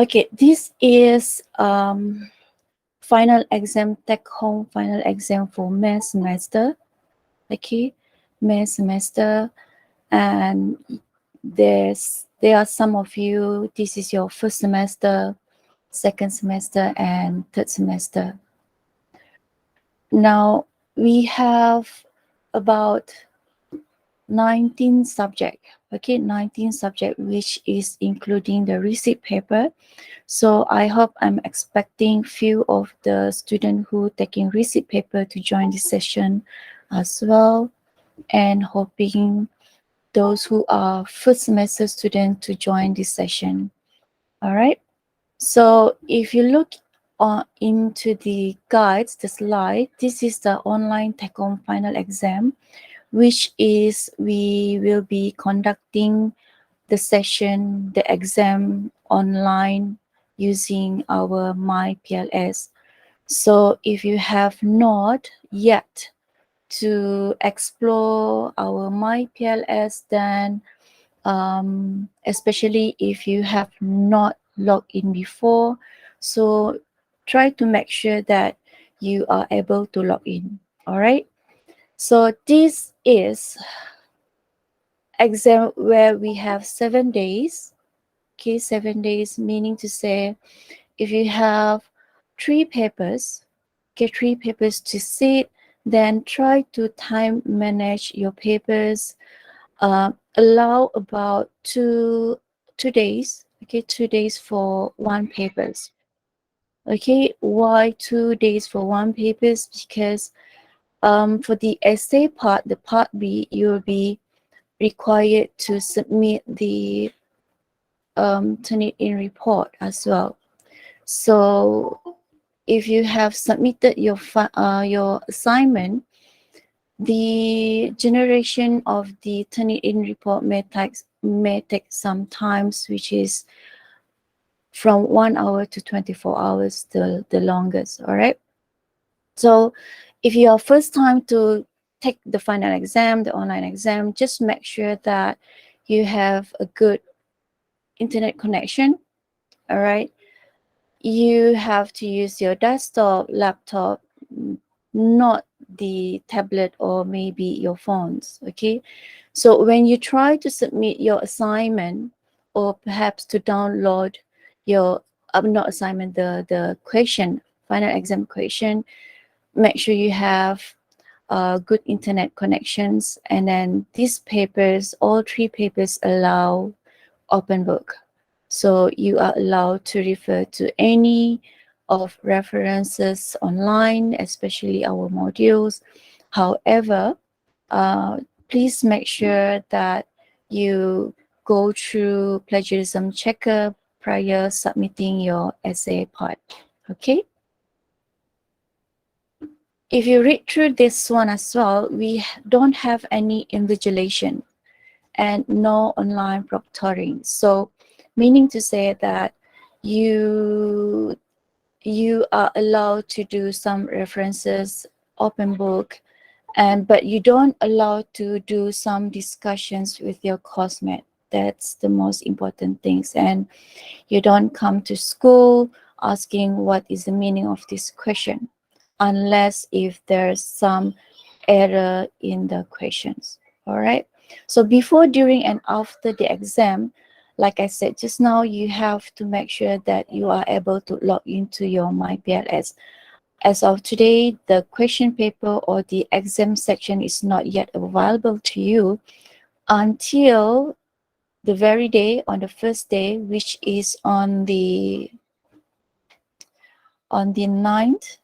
Okay, this is final exam, take home final exam for May semester. Okay, May semester, and there are some of you, this is your first semester, second semester, and third semester. Now we have about 19 subject, okay, 19 subject, which is including the receipt paper. So I hope, I'm expecting few of the student who taking receipt paper to join this session as well, and hoping those who are first semester student to join this session. All right. So if you look into the guides, the slide, this is the online take-home final exam, which is we will be conducting the session, the exam online using our MyPLS. So if you have not yet to explore our MyPLS, then especially if you have not logged in before, so try to make sure that you are able to log in. All right. So this is exam where we have 7 days. Okay, 7 days, meaning to say if you have three papers, okay, three papers to sit, then try to time manage your papers. Allow about two days, okay, 2 days for one papers. Okay, why 2 days for one papers? Because for the essay part, the part B, you will be required to submit the Turnitin report as well. So if you have submitted your assignment, the generation of the Turnitin report may take some times, which is from 1 hour to 24 hours, the longest. All right. So if you are first time to take the final exam, the online exam, just make sure that you have a good internet connection. All right. You have to use your desktop, laptop, not the tablet or maybe your phones. Okay. So when you try to submit your assignment, or perhaps to download your not assignment, the question, final exam question, make sure you have good internet connections. And then these papers, all three papers, allow open book. So you are allowed to refer to any of references online, especially our modules. However, uh, please make sure that you go through plagiarism checker prior submitting your essay part. Okay. If you read through this one as well, we don't have any invigilation and no online proctoring. So meaning to say that you are allowed to do some references, open book, but you don't allow to do some discussions with your coursemate. That's the most important things. And you don't come to school asking what is the meaning of this question, unless if there's some error in the questions. All right. So before, during, and after the exam, like I said just now, you have to make sure that you are able to log into your MyPLS. As of today, the question paper or the exam section is not yet available to you until the very day, on the first day, which is on the 9th,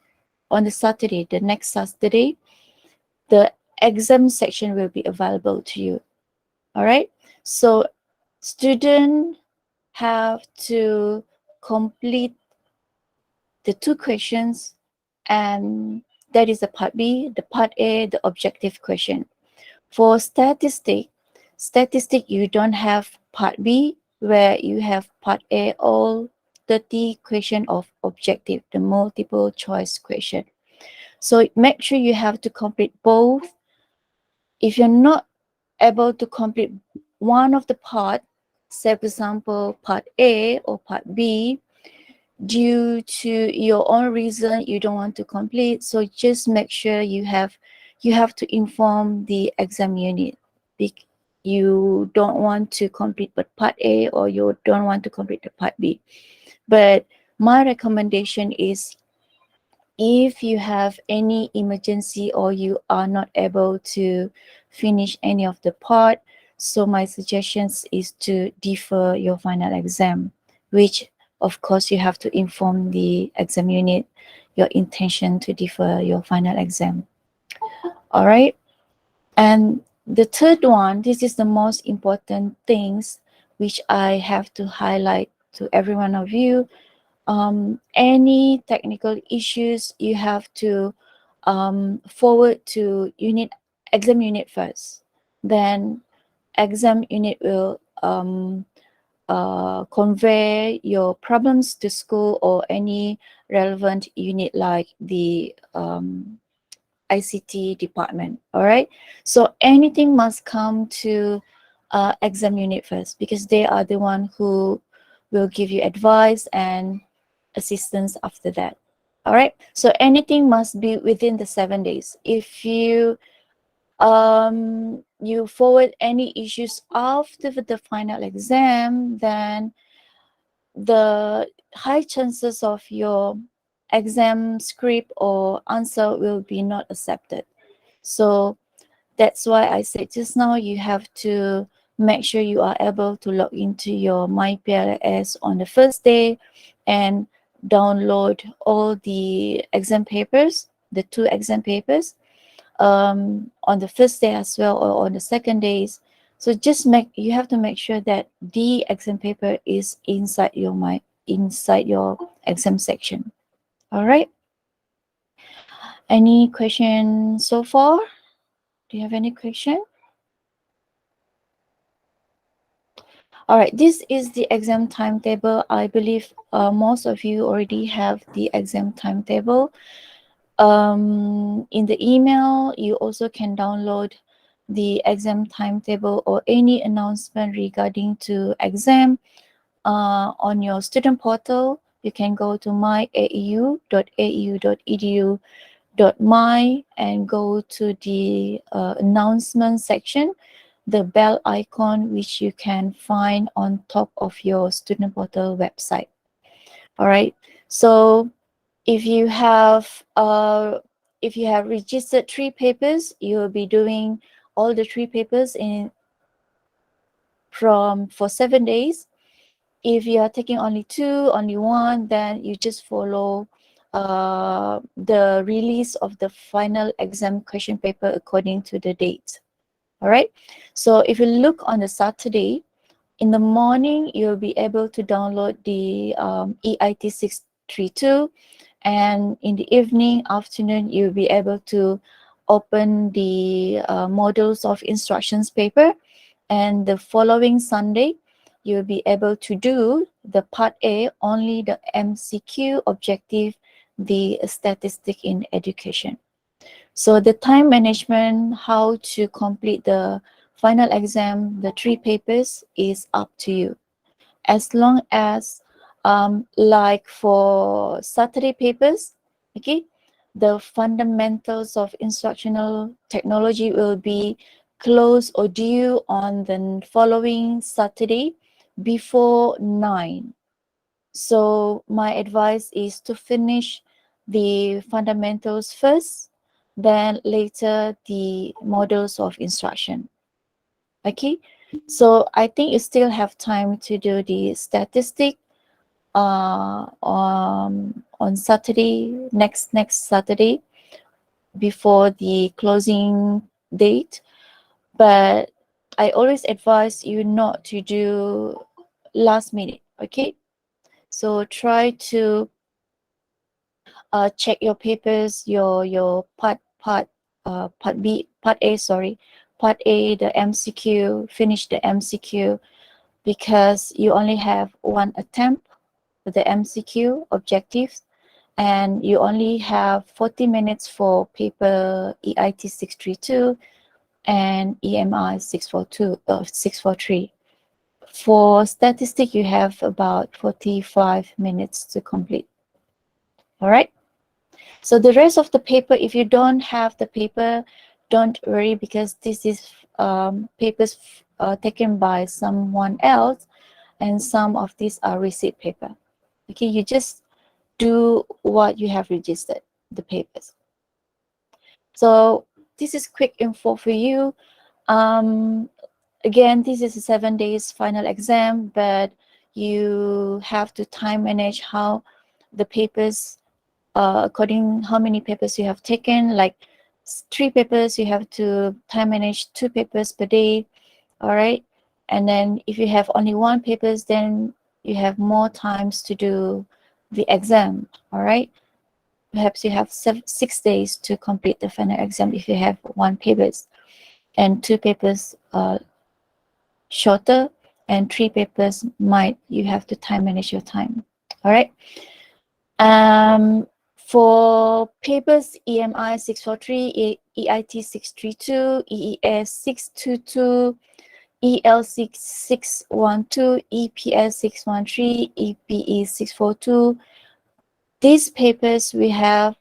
on the Saturday, the next Saturday, the exam section will be available to you. All right. So students have to complete the two questions, and that is the part B. The part A, the objective question. For statistic, you don't have part B, where you have part A, all 30 question of objective, the multiple choice question. So make sure you have to complete both. If you're not able to complete one of the part, say for example part A or part B, due to your own reason you don't want to complete, so just make sure you have to inform the exam unit. You don't want to complete but part A, or you don't want to complete the part B. But my recommendation is, if you have any emergency or you are not able to finish any of the part, so my suggestions is to defer your final exam, which of course you have to inform the exam unit your intention to defer your final exam. All right. And the third one, this is the most important things which I have to highlight to every one of you. Any technical issues, you have to forward to exam unit first. Then exam unit will convey your problems to school or any relevant unit like the ICT department. All right. So anything must come to exam unit first, because they are the one who will give you advice and assistance after that. All right. So anything must be within the 7 days. If you forward any issues after the final exam, then the high chances of your exam script or answer will be not accepted. So that's why I said just now, you have to make sure you are able to log into your MyPLS on the first day and download all the exam papers, the 2 exam papers, on the first day as well, or on the second days. So you have to make sure that the exam paper is inside your exam section. All right. Any question so far? Do you have any question? All right, this is the exam timetable. I believe most of you already have the exam timetable. In the email, you also can download the exam timetable or any announcement regarding to exam on your student portal. You can go to myau.au.edu.my and go to the announcement section, the bell icon, which you can find on top of your student portal website. All right. So if you have registered 3 papers, you will be doing all the 3 papers for 7 days. If you are taking only 2, only 1, then you just follow the release of the final exam question paper according to the date. All right. So if you look on the Saturday, in the morning, you'll be able to download the EIT 632. And in the afternoon, you'll be able to open the modules of instructions paper. And the following Sunday, you'll be able to do the part A, only the MCQ objective, the statistic in education. So the time management, how to complete the final exam, the 3 papers, is up to you. As long as, like for Saturday papers, okay, the fundamentals of instructional technology will be closed or due on the following Saturday before 9. So my advice is to finish the fundamentals first, then later the models of instruction. Okay, so I think you still have time to do the statistic on Saturday, next Saturday, before the closing date. But I always advise you not to do last minute. Okay, so try to check your papers, your part A, sorry, part A, the MCQ, finish the MCQ, because you only have 1 attempt for the MCQ objectives, and you only have 40 minutes for paper EIT 632 and EMI 643. For statistic, you have about 45 minutes to complete. All right. So the rest of the paper, if you don't have the paper, don't worry, because this is papers taken by someone else, and some of these are receipt paper. Okay, you just do what you have registered, the papers. So this is quick info for you. Again, this is a 7 days final exam, but you have to time manage how the papers, according how many papers you have taken. Like 3 papers, you have to time manage 2 papers per day. All right. And then if you have only 1 papers, then you have more times to do the exam. All right. Perhaps you have 6 days to complete the final exam if you have 1 papers, and 2 papers shorter, and 3 papers might you have to time manage your time. All right. For papers, EMI 643, EIT 632, EES 622, EL 612, EPS 613, EPE 642. These papers we have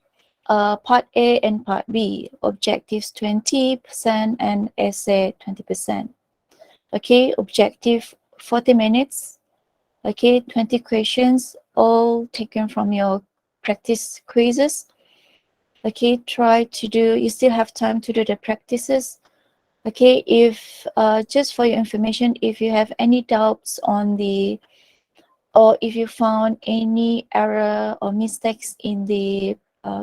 Part A and Part B, objectives 20% and essay 20%. Okay, objective 40 minutes. Okay, 20 questions, all taken from your practice quizzes. Okay, try to do, you still have time to do the practices. Okay, if just for your information, if you have any doubts on the, or if you found any error or mistakes in the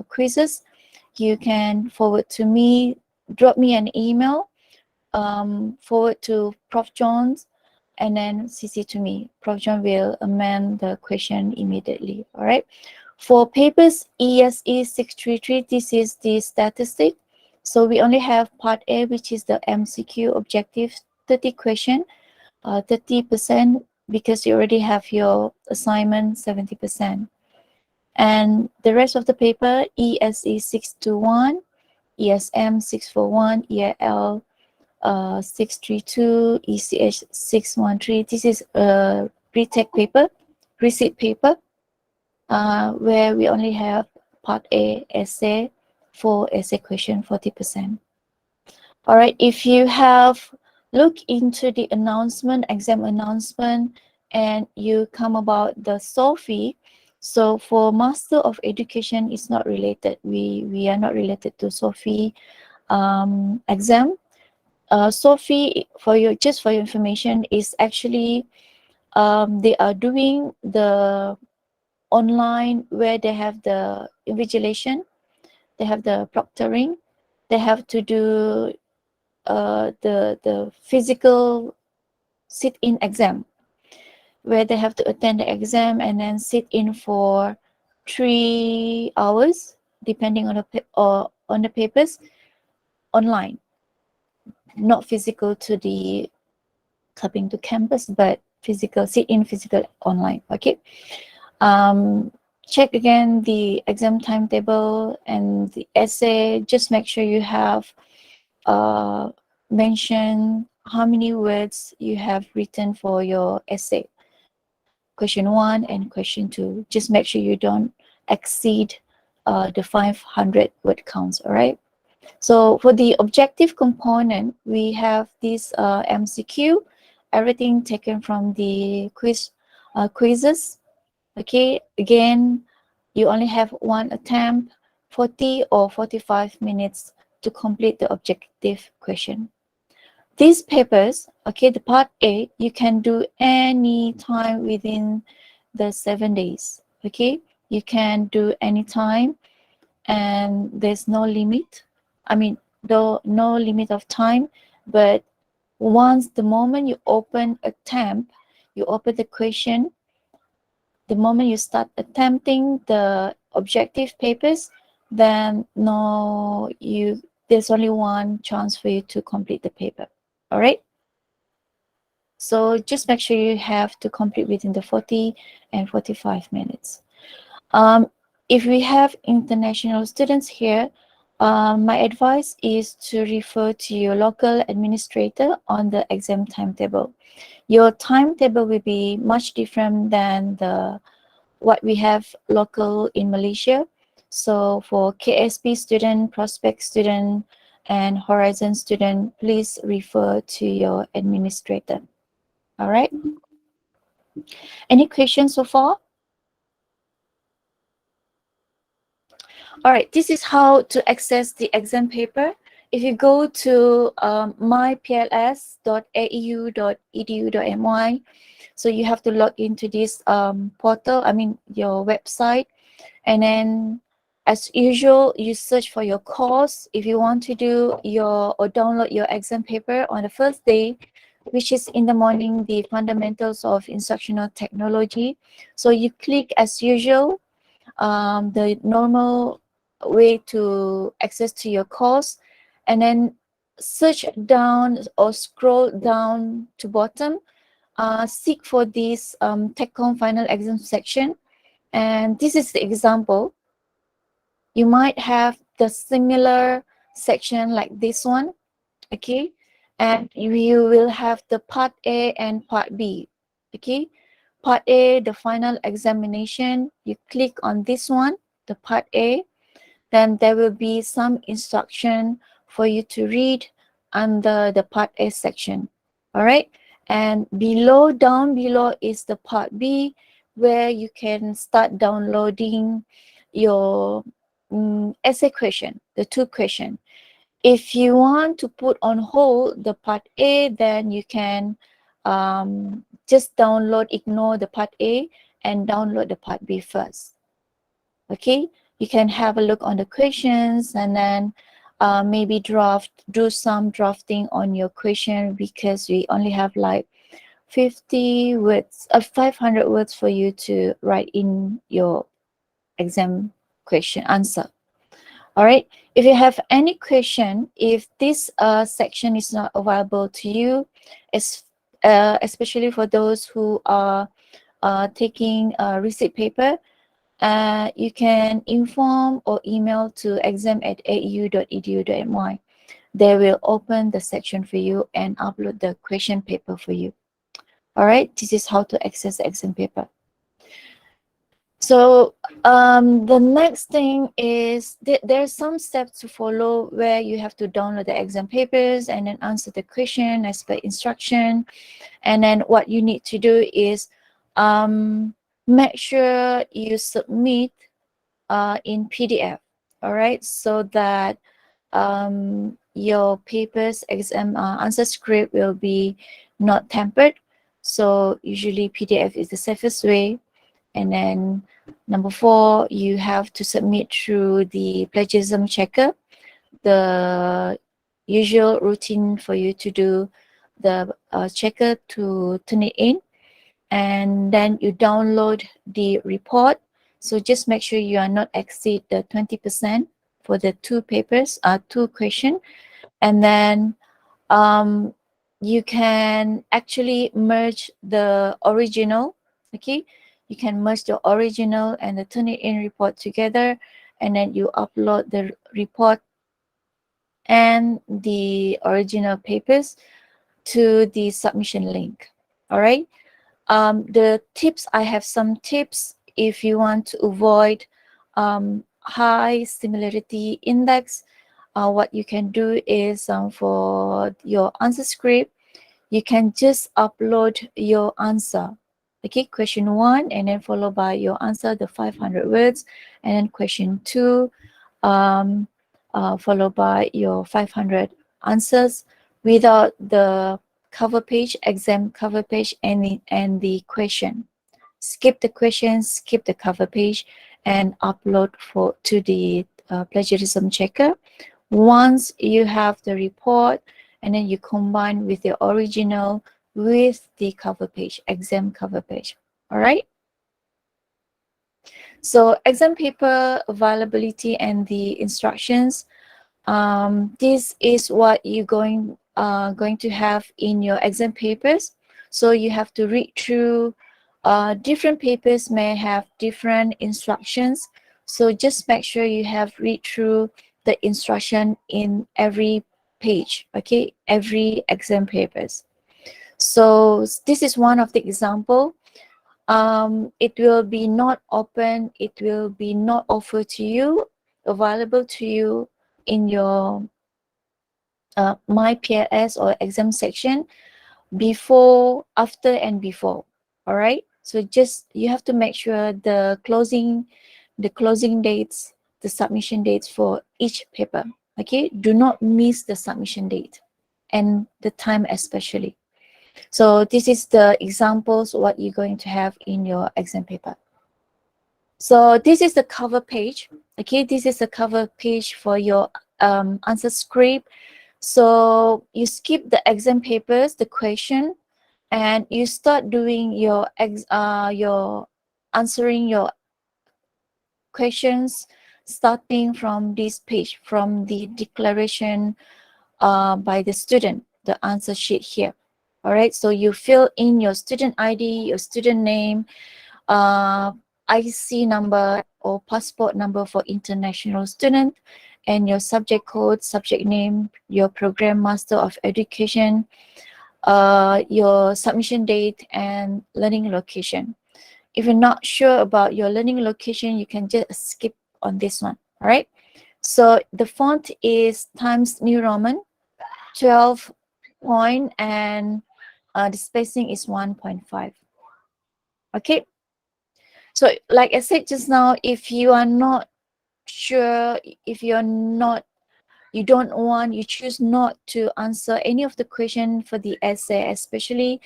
quizzes, you can forward to me, drop me an email, forward to Prof. Jones, and then CC to me. Prof. John will amend the question immediately. All right. For papers ESE 633, this is the statistic. So we only have part A, which is the MCQ objective 30 question, 30%, because you already have your assignment 70%. And the rest of the paper, ESE 621, ESM 641, EAL 632, ECH 613. This is a retake paper, receipt paper, where we only have part A, essay, for essay question 40%. All right, if you have looked into the announcement, exam announcement, and you come about the SOFI, so for Master of Education is not related. We are not related to SOFI exam. SOFI, for your, just for your information, is actually they are doing the online, where they have the invigilation, they have the proctoring, they have to do the physical sit-in exam, where they have to attend the exam and then sit in for 3 hours, depending on the papers, online, not physical to the coming to campus, but physical sit-in, physical online. Okay. Check again the exam timetable and the essay. Just make sure you have mention how many words you have written for your essay. Question 1 and question 2. Just make sure you don't exceed the 500 word counts. All right. So for the objective component, we have this MCQ, everything taken from the quizzes. Okay, again, you only have 1 attempt, 40 or 45 minutes to complete the objective question. These papers, okay, the part A, you can do any time within the 7 days. Okay, you can do any time, and there's no limit. I mean, no limit of time, but once the moment you open a tab, you open the question, the moment you start attempting the objective papers, then there's only 1 chance for you to complete the paper. All right. So just make sure you have to complete within the 40 and 45 minutes. If we have international students here, My advice is to refer to your local administrator on the exam timetable. Your timetable will be much different than the what we have local in Malaysia. So for KSP student, prospect student, and Horizon student, please refer to your administrator. All right. Any questions so far? All right, this is how to access the exam paper. If you go to mypls.aeu.edu.my, so you have to log into this portal, your website, and then as usual, you search for your course. If you want to do or download your exam paper on the first day, which is in the morning, the fundamentals of instructional technology. So you click as usual the normal way to access to your course, and then search down or scroll down to bottom, seek for this TechCom final exam section, and this is the example. You might have the similar section like this one, okay, and you will have the part A and part B, okay. Part A, the final examination, you click on this one, the part A, then there will be some instruction for you to read under the part A section. All right. And down below is the part B, where you can start downloading your essay question, the 2 question. If you want to put on hold the part A, then you can just ignore the part A and download the part B first. Okay, you can have a look on the questions, and then maybe do some drafting on your question, because we only have like 50 words, 500 words for you to write in your exam question answer. All right, if you have any question, if this section is not available to you, especially for those who are taking a receipt paper, you can inform or email to exam@aeu.edu.my. They will open the section for you and upload the question paper for you. All right, this is how to access the exam paper. So the next thing is there's some steps to follow, where you have to download the exam papers and then answer the question as per instruction. And then what you need to do is make sure you submit in PDF. All right, so that your papers exam answer script will be not tampered. So usually PDF is the safest way. And then number 4, you have to submit through the plagiarism checker, the usual routine for you to do the checker to turn it in. And then you download the report. So just make sure you are not exceed the 20% for the 2 papers, 2 question. And then you can actually merge the original, okay. You can merge the original and the Turnitin report together, and then you upload the report and the original papers to the submission link. All right. The tips, I have some tips if you want to avoid high similarity index. What you can do is for your answer script, you can just upload your answer. Okay, question 1, and then followed by your answer, the 500 words, and then question 2, followed by your 500 answers without the cover page, exam cover page, and the question. Skip the questions, skip the cover page, and upload to the plagiarism checker. Once you have the report, and then you combine with the original with the cover page, exam cover page. All right. So exam paper availability and the instructions. This is what you're going to have in your exam papers. So you have to read through. Different papers may have different instructions. So just make sure you have read through the instruction in every page, okay, every exam papers. So this is one of the example. It will be not open, it will be not offered to you, available to you in your My PLS or exam section before, after, and before. All right. So just you have to make sure the closing dates, the submission dates for each paper. Okay. Do not miss the submission date and the time especially. So this is the examples what you're going to have in your exam paper. So this is the cover page. Okay, this is the cover page for your answer script. So you skip the exam papers, the question, and you start doing your answering your questions starting from this page, from the declaration by the student, the answer sheet here. All right, so you fill in your student ID, your student name, IC number or passport number for international student, and your subject code, subject name, your program master of education, your submission date, and learning location. If you're not sure about your learning location, you can just skip on this one. All right. So the font is Times New Roman, 12 point, and the spacing is 1.5. Okay. So like I said just now, if you are not sure, if you choose not to answer any of the question for the essay, especially,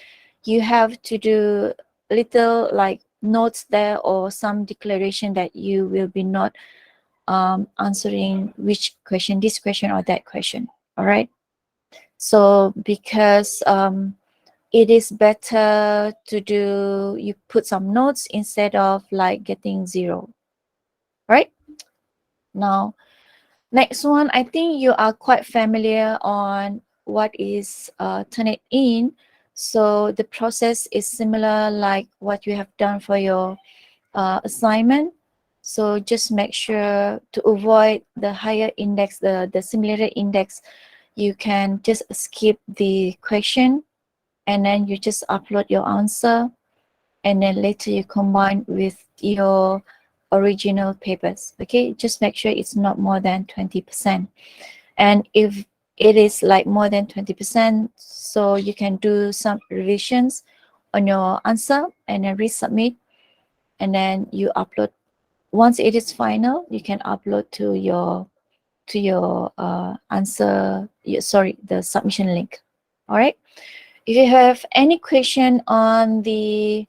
you have to do little like notes there or some declaration that you will be not answering which question, this question or that question. All right. So because it is better to do, you put some notes instead of like getting 0. Right. Now, next one, I think you are quite familiar on what is Turnitin. So the process is similar like what you have done for your assignment. So just make sure to avoid the higher index, the similarity index. You can just skip the question and then you just upload your answer, and then later you combine with your original papers. Okay, just make sure it's not more than 20%. And if it is like more than 20%, so you can do some revisions on your answer and then resubmit, and then you upload. Once it is final, you can upload to your answer, the submission link. All right. If you have any question on the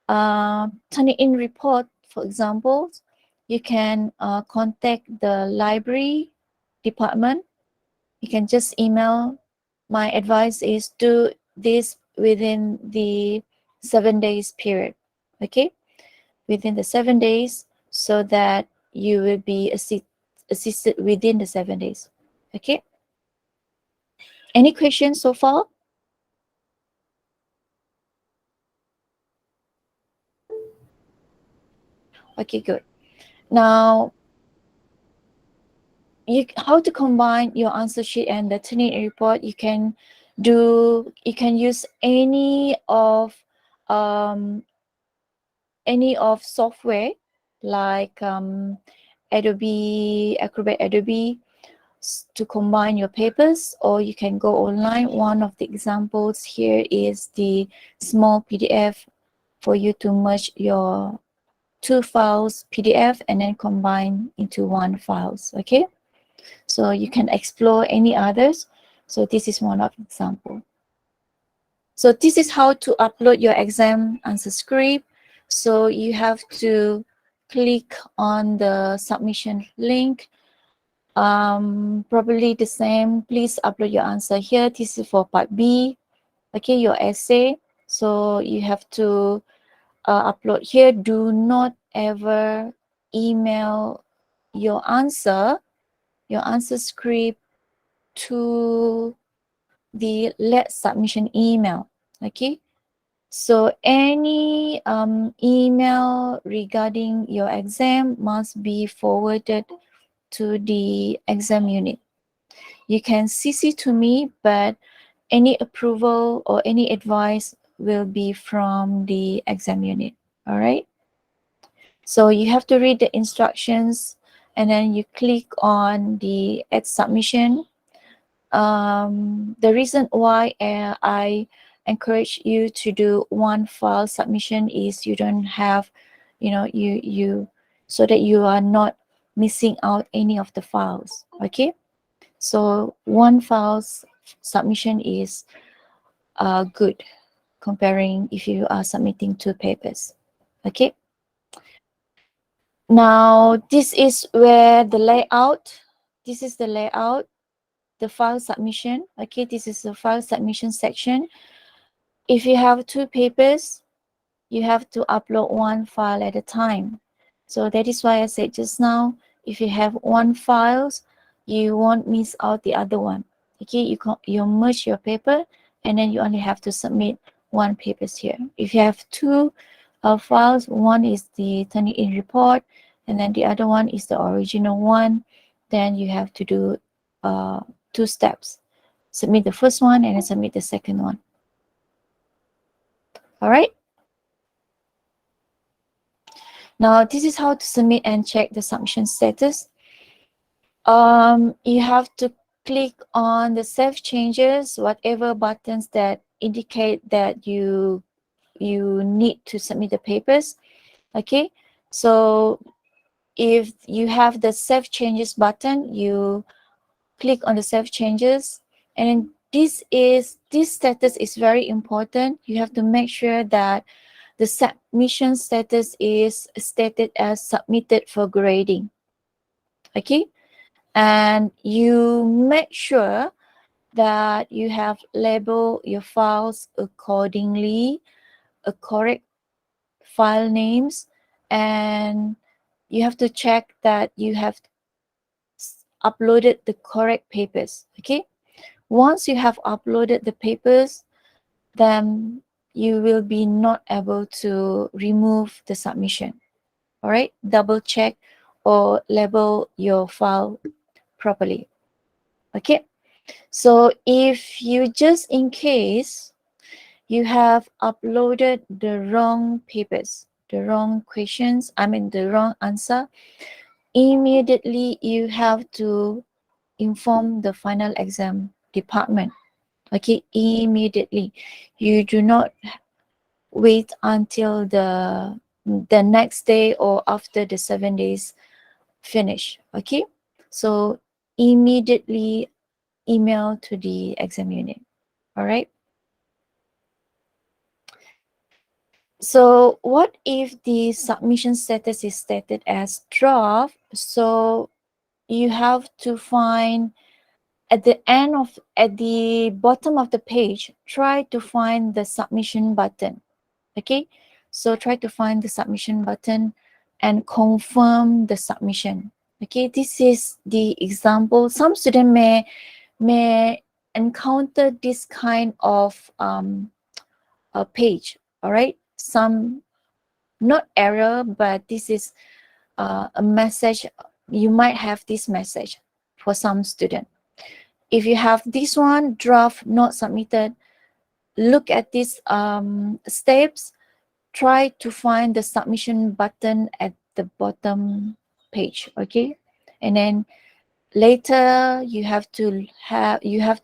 Turnitin report, for example, you can contact the library department. You can just email. My advice is do this within the 7 days period. Okay, within the 7 days, so that you will be assisted within the 7 days. Okay. Any questions so far? Okay, good. Now, how to combine your answer sheet and the Turnitin report? You can use any of software like Acrobat Adobe to combine your papers, or you can go online. One of the examples here is the small PDF for you to merge your 2 files PDF and then combine into 1 files. Okay, so you can explore any others. So this is one of example. So this is how to upload your exam answer script. So you have to click on the submission link. Probably the same. Please upload your answer here. This is for part B. Okay, your essay. So you have to upload here. Do not ever email your answer script to the Let's Submission email. Okay, so any email regarding your exam must be forwarded to the exam unit. You can CC to me, but any approval or any advice will be from the exam unit. All right. So you have to read the instructions and then you click on the add submission. The reason why I encourage you to do one file submission is you don't have, you so that you are not missing out any of the files. Okay. So one file's submission is good comparing if you are submitting two papers. Okay. Now this is where the layout, this is the layout, the file submission. Okay, this is the file submission section. If you have two papers, you have to upload one file at a time. So that is why I said just now, if you have one file, you won't miss out the other one. Okay, you merge your paper and then you only have to submit one papers here. If you have two files, one is the Turnitin report and then the other one is the original one, then you have to do two steps. Submit the first one and then submit the second one. All right. Now, this is how to submit and check the submission status. You have to click on the save changes, whatever buttons that indicate that you need to submit the papers. Okay, so if you have the save changes button, you click on the save changes, and this status is very important. You have to make sure that the submission status is stated as submitted for grading. Okay, and you make sure that you have labeled your files accordingly, a correct file names, and you have to check that you have uploaded the correct papers. Okay, once you have uploaded the papers, then you will be not able to remove the submission. All right, double check or label your file properly. Okay, so if you just in case you have uploaded the wrong papers, the wrong questions, the wrong answer, immediately you have to inform the final exam department. Okay, immediately. You do not wait until the next day or after the 7 days finish. Okay, so immediately email to the exam unit. All right. So what if the submission status is stated as draft? So you have to find at the bottom of the page, try to find the submission button. Okay, so try to find the submission button and confirm the submission. Okay, this is the example. Some student may encounter this kind of a page. All right, some not error, but this is a message. You might have this message for some student. If you have this one, draft not submitted, look at these steps, try to find the submission button at the bottom page. Okay, and then later you have to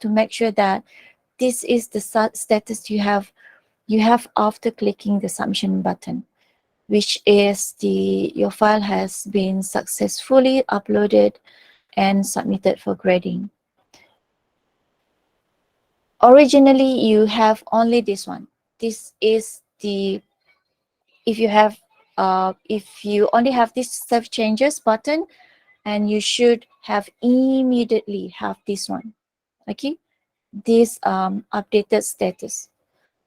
make sure that this is the status you have after clicking the submission button, which is your file has been successfully uploaded and submitted for grading. Originally, you have only this one. This is the, if you only have this save changes button, and you should have immediately have this one. Okay, this updated status.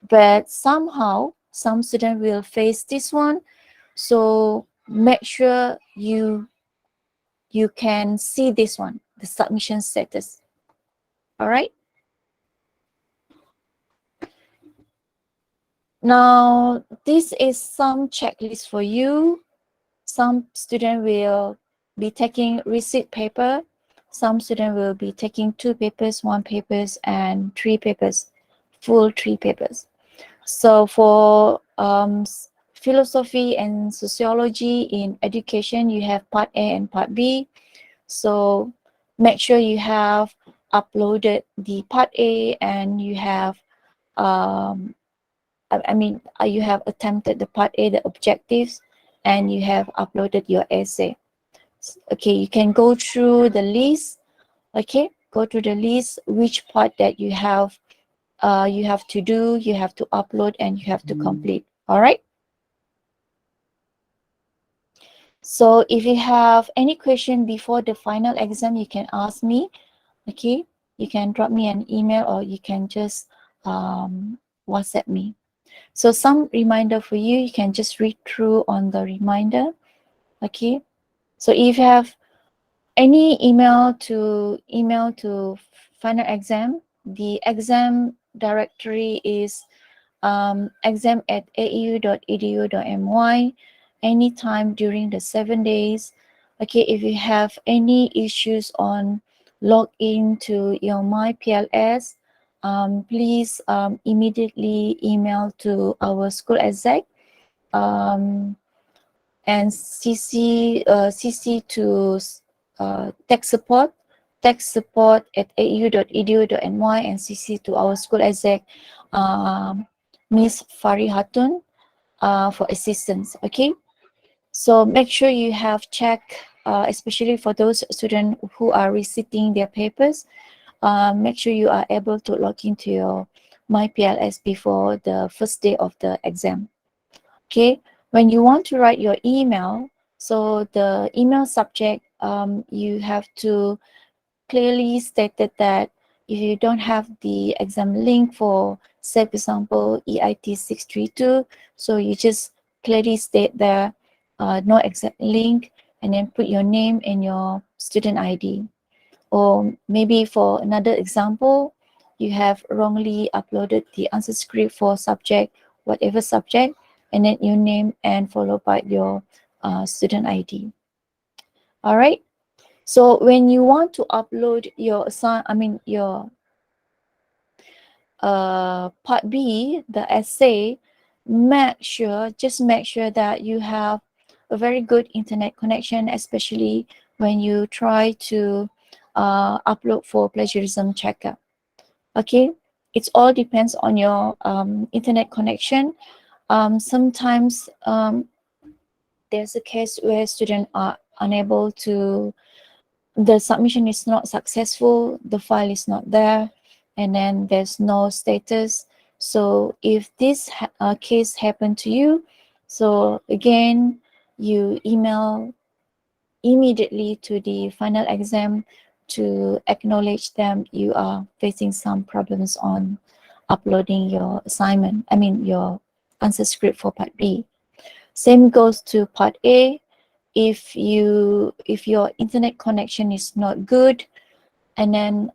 But somehow some student will face this one, so make sure you can see this one, the submission status. All right. Now, this is some checklist for you. Some student will be taking receipt paper. Some students will be taking 2 papers, 1 papers, and 3 papers, full 3 papers. So for philosophy and sociology in education, you have part A and part B. So make sure you have uploaded the part A and you have you have attempted the part A, the objectives, and you have uploaded your essay. Okay, you can go through the list. Okay, go through the list, which part that you have to do, you have to upload, and you have to complete. All right. So if you have any question before the final exam, you can ask me. Okay, you can drop me an email or you can just WhatsApp me. So some reminder for you, you can just read through on the reminder. Okay, so if you have any email to final exam, the exam directory is exam@aeu.edu.my anytime during the 7 days. Okay, if you have any issues on log in to your MyPLS, please immediately email to our school exec and CC to tech support at au.edu.my, and CC to our school exec, Miss Fari Hatun, for assistance. Okay, so make sure you have checked, especially for those students who are resitting their papers. Make sure you are able to log into your MyPLS before the first day of the exam. Okay, when you want to write your email, so the email subject, you have to clearly stated that if you don't have the exam link for, say, for example, EIT 632, so you just clearly state there, no exam link, and then put your name and your student ID. Or maybe for another example, you have wrongly uploaded the answer script for subject, whatever subject, and then your name and followed by your student ID. All right. So when you want to upload your your part B, the essay, just make sure that you have a very good internet connection, especially when you try to upload for plagiarism checker. Okay, it all depends on your internet connection. Sometimes there's a case where students are unable to, the submission is not successful, the file is not there, and then there's no status. So if this case happened to you, so again, you email immediately to the final exam to acknowledge them you are facing some problems on uploading your assignment, your answer script for part B. Same goes to part A. If your internet connection is not good, and then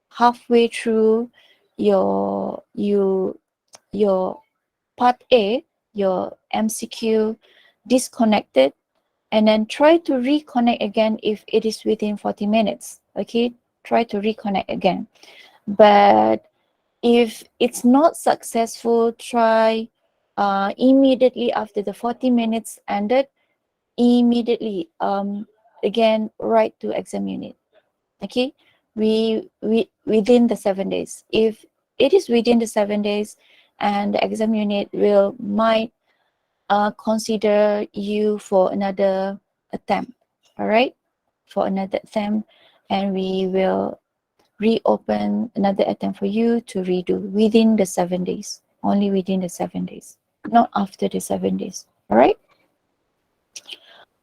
halfway through your part A, your MCQ disconnected, and then try to reconnect again if it is within 40 minutes. Okay, try to reconnect again. But if it's not successful, try immediately after the 40 minutes ended, immediately again write to exam unit. Okay, we within the 7 days. If it is within the 7 days, and the exam unit might consider you for another attempt. All right, for another attempt, and we will reopen another attempt for you to redo within the 7 days. Only within the 7 days, not after the 7 days. All right.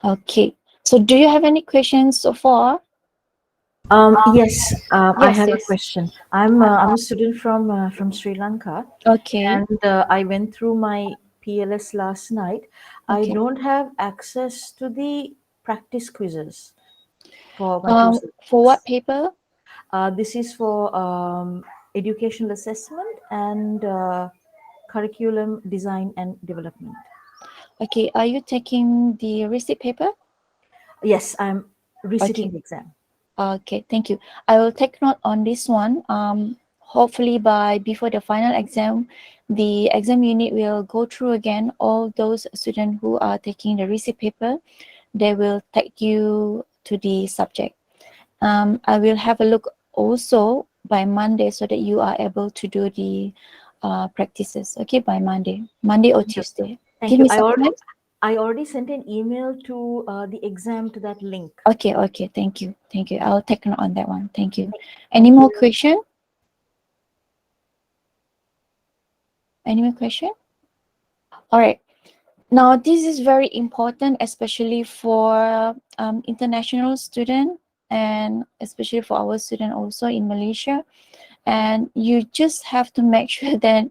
Okay. So, do you have any questions so far? Yes, I Yes. have a Yes. question. I'm a student from Sri Lanka, Okay. and I went through my PLS last night. I Okay. don't have access to the practice quizzes for my two For what subjects. paper? This is for educational assessment and curriculum design and development. Okay. Are you taking the receipt paper? Yes, I'm resitting Okay. the exam. Okay, thank you. I will take note on this one. Hopefully by before the final exam, the exam unit will go through again all those students who are taking the receipt paper. They will take you to the subject. I will have a look also by Monday so that you are able to do the practices. Okay, by Monday or Thank you. Tuesday. Thank Give you. me some time. I already sent an email to the exam to that link. Okay, okay. Thank you, thank you. I'll take note on that one. Thank you. Any Thank more you. question? Any more question? All right. Now, this is very important, especially for international student and especially for our student also in Malaysia. And you just have to make sure that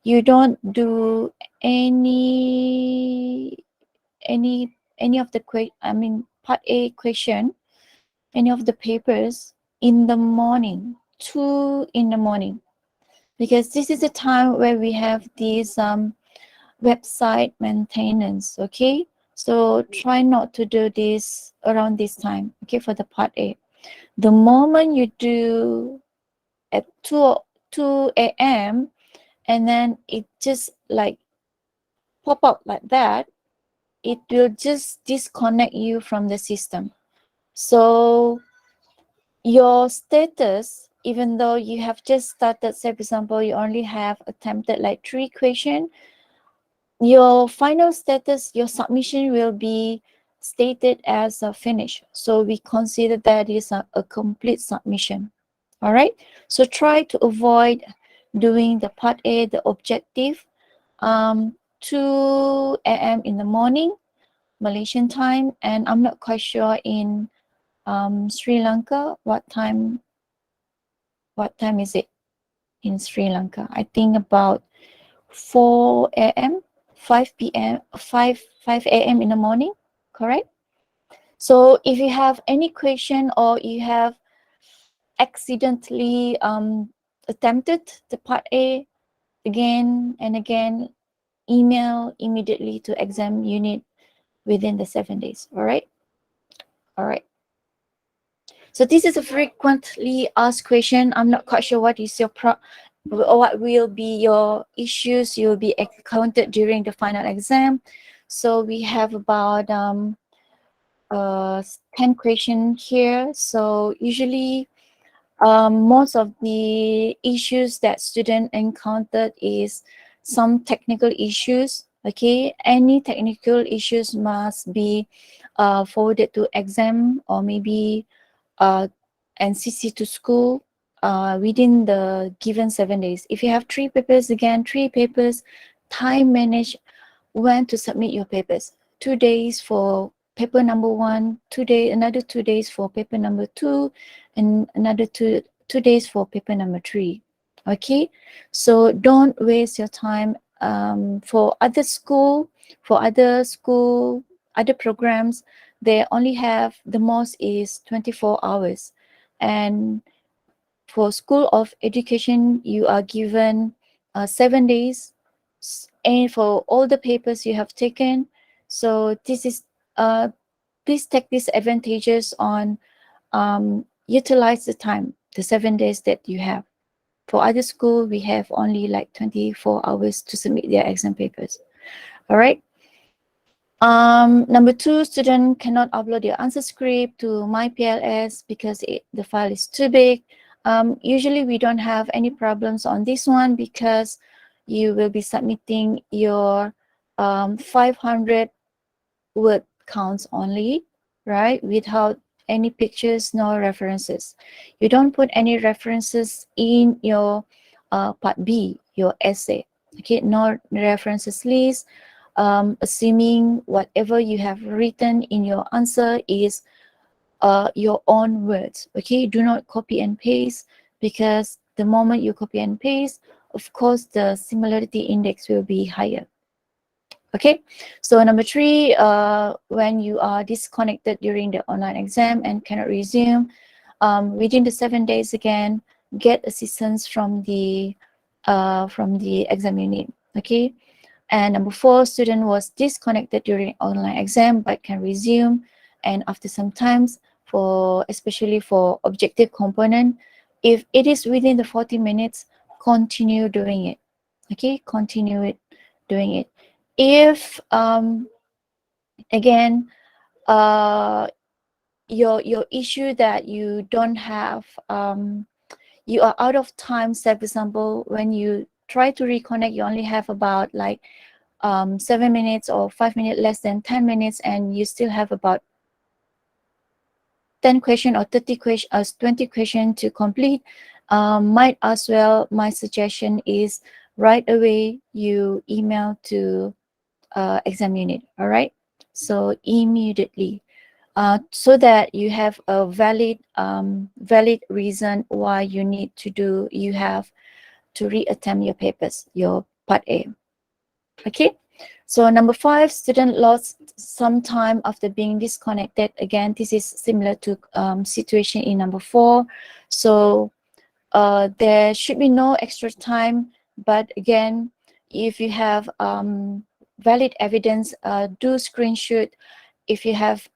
you don't do any of the part A question, any of the papers in the morning, 2 in the morning, because this is the time where we have these website maintenance. Okay, so try not to do this around this time. Okay, for the part A, the moment you do at 2 a.m. and then it just like pop up like that, it will just disconnect you from the system. So your status, even though you have just started, say for example you only have attempted like 3 questions, your final status, your submission will be stated as a finish. So we consider that is a complete submission. All right. So try to avoid doing the part A, the objective, 2 a.m. in the morning, Malaysian time. And I'm not quite sure in Sri Lanka what time is it in Sri Lanka. I think about 4 a.m., 5 p.m., 5 a.m. in the morning, correct? So if you have any question or you have accidentally attempted the part A again and again, email immediately to exam unit within the 7 days. All right. All right. So this is a frequently asked question. I'm not quite sure what is your what will be your issues you will be encountered during the final exam. So we have about 10 questions here. So usually most of the issues that student encountered is some technical issues. Okay, any technical issues must be forwarded to exam or maybe NCC to school within the given 7 days. If you have 3 papers, again 3 papers, time manage when to submit your papers. 2 days for paper number 1, 2 days, another 2 days for paper number 2, and another two days for paper number 3. Okay, so don't waste your time for other programs. They only have the most is 24 hours, and for School of Education you are given 7 days, and for all the papers you have taken. So this is please take these advantages on utilize the time, the 7 days that you have. For other school we have only like 24 hours to submit their exam papers. All right. Number 2, student cannot upload your answer script to MyPLS because the file is too big. Usually we don't have any problems on this one because you will be submitting your 500 word counts only, right? Without any pictures, no references. You don't put any references in your part B, your essay. Okay, no references list. Assuming whatever you have written in your answer is your own words. Okay, do not copy and paste, because the moment you copy and paste, of course the similarity index will be higher. Okay, so number 3, when you are disconnected during the online exam and cannot resume within the 7 days, again get assistance from the exam unit. Okay, and number 4, student was disconnected during online exam but can resume. and after some times, for especially for objective component, if it is within the 40 minutes, continue doing it. Okay, continue it doing it. If again your issue that you don't have you are out of time, say for example when you try to reconnect, you only have about like 7 minutes or 5 minutes, less than 10 minutes, and you still have about 10 question or 30 question or 20 question to complete, might as well, my suggestion is right away you email to exam unit. All right, so immediately, so that you have a valid reason why you need to do, you have to reattempt your papers, your part A. Okay, so number 5, student lost some time after being disconnected. Again, this is similar to situation in number 4. So there should be no extra time, but again, if you have valid evidence, do screenshot if you have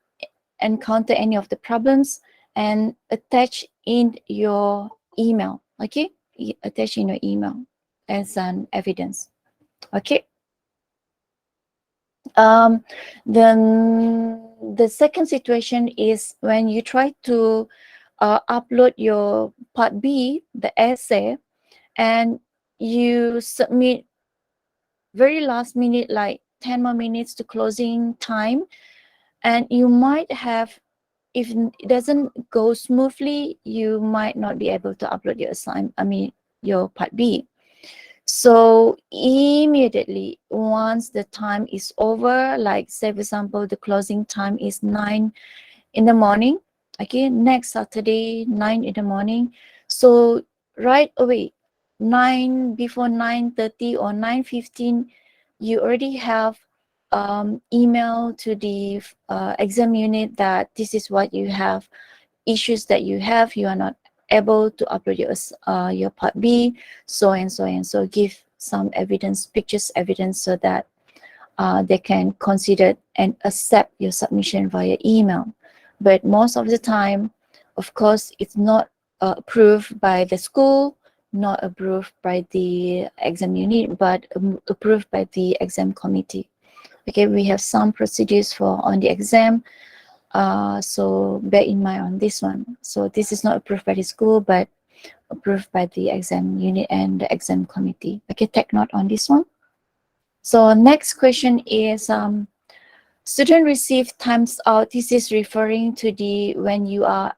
encounter any of the problems and attach in your email. Okay, attach in your email as an evidence. Okay. Then the second situation is when you try to upload your part B, the essay, and you submit very last minute, like 10 more minutes to closing time, and you might have, if it doesn't go smoothly, you might not be able to upload your your part B. So immediately once the time is over, like say for example the closing time is 9 in the morning, okay, next Saturday 9 in the morning, so right away, before 9:30 or 9:15, you already have email to the exam unit that this is what you have, issues that you have, you are not able to upload your part B, so and so and so. Give some evidence, pictures evidence, so that they can consider and accept your submission via email. But most of the time, of course, it's not approved by the school, not approved by the exam unit, but approved by the exam committee. Okay, we have some procedures for on the exam, so bear in mind on this one. So this is not approved by the school, but approved by the exam unit and the exam committee. Okay, take note on this one. So next question is student receive times out. This is referring to the when you are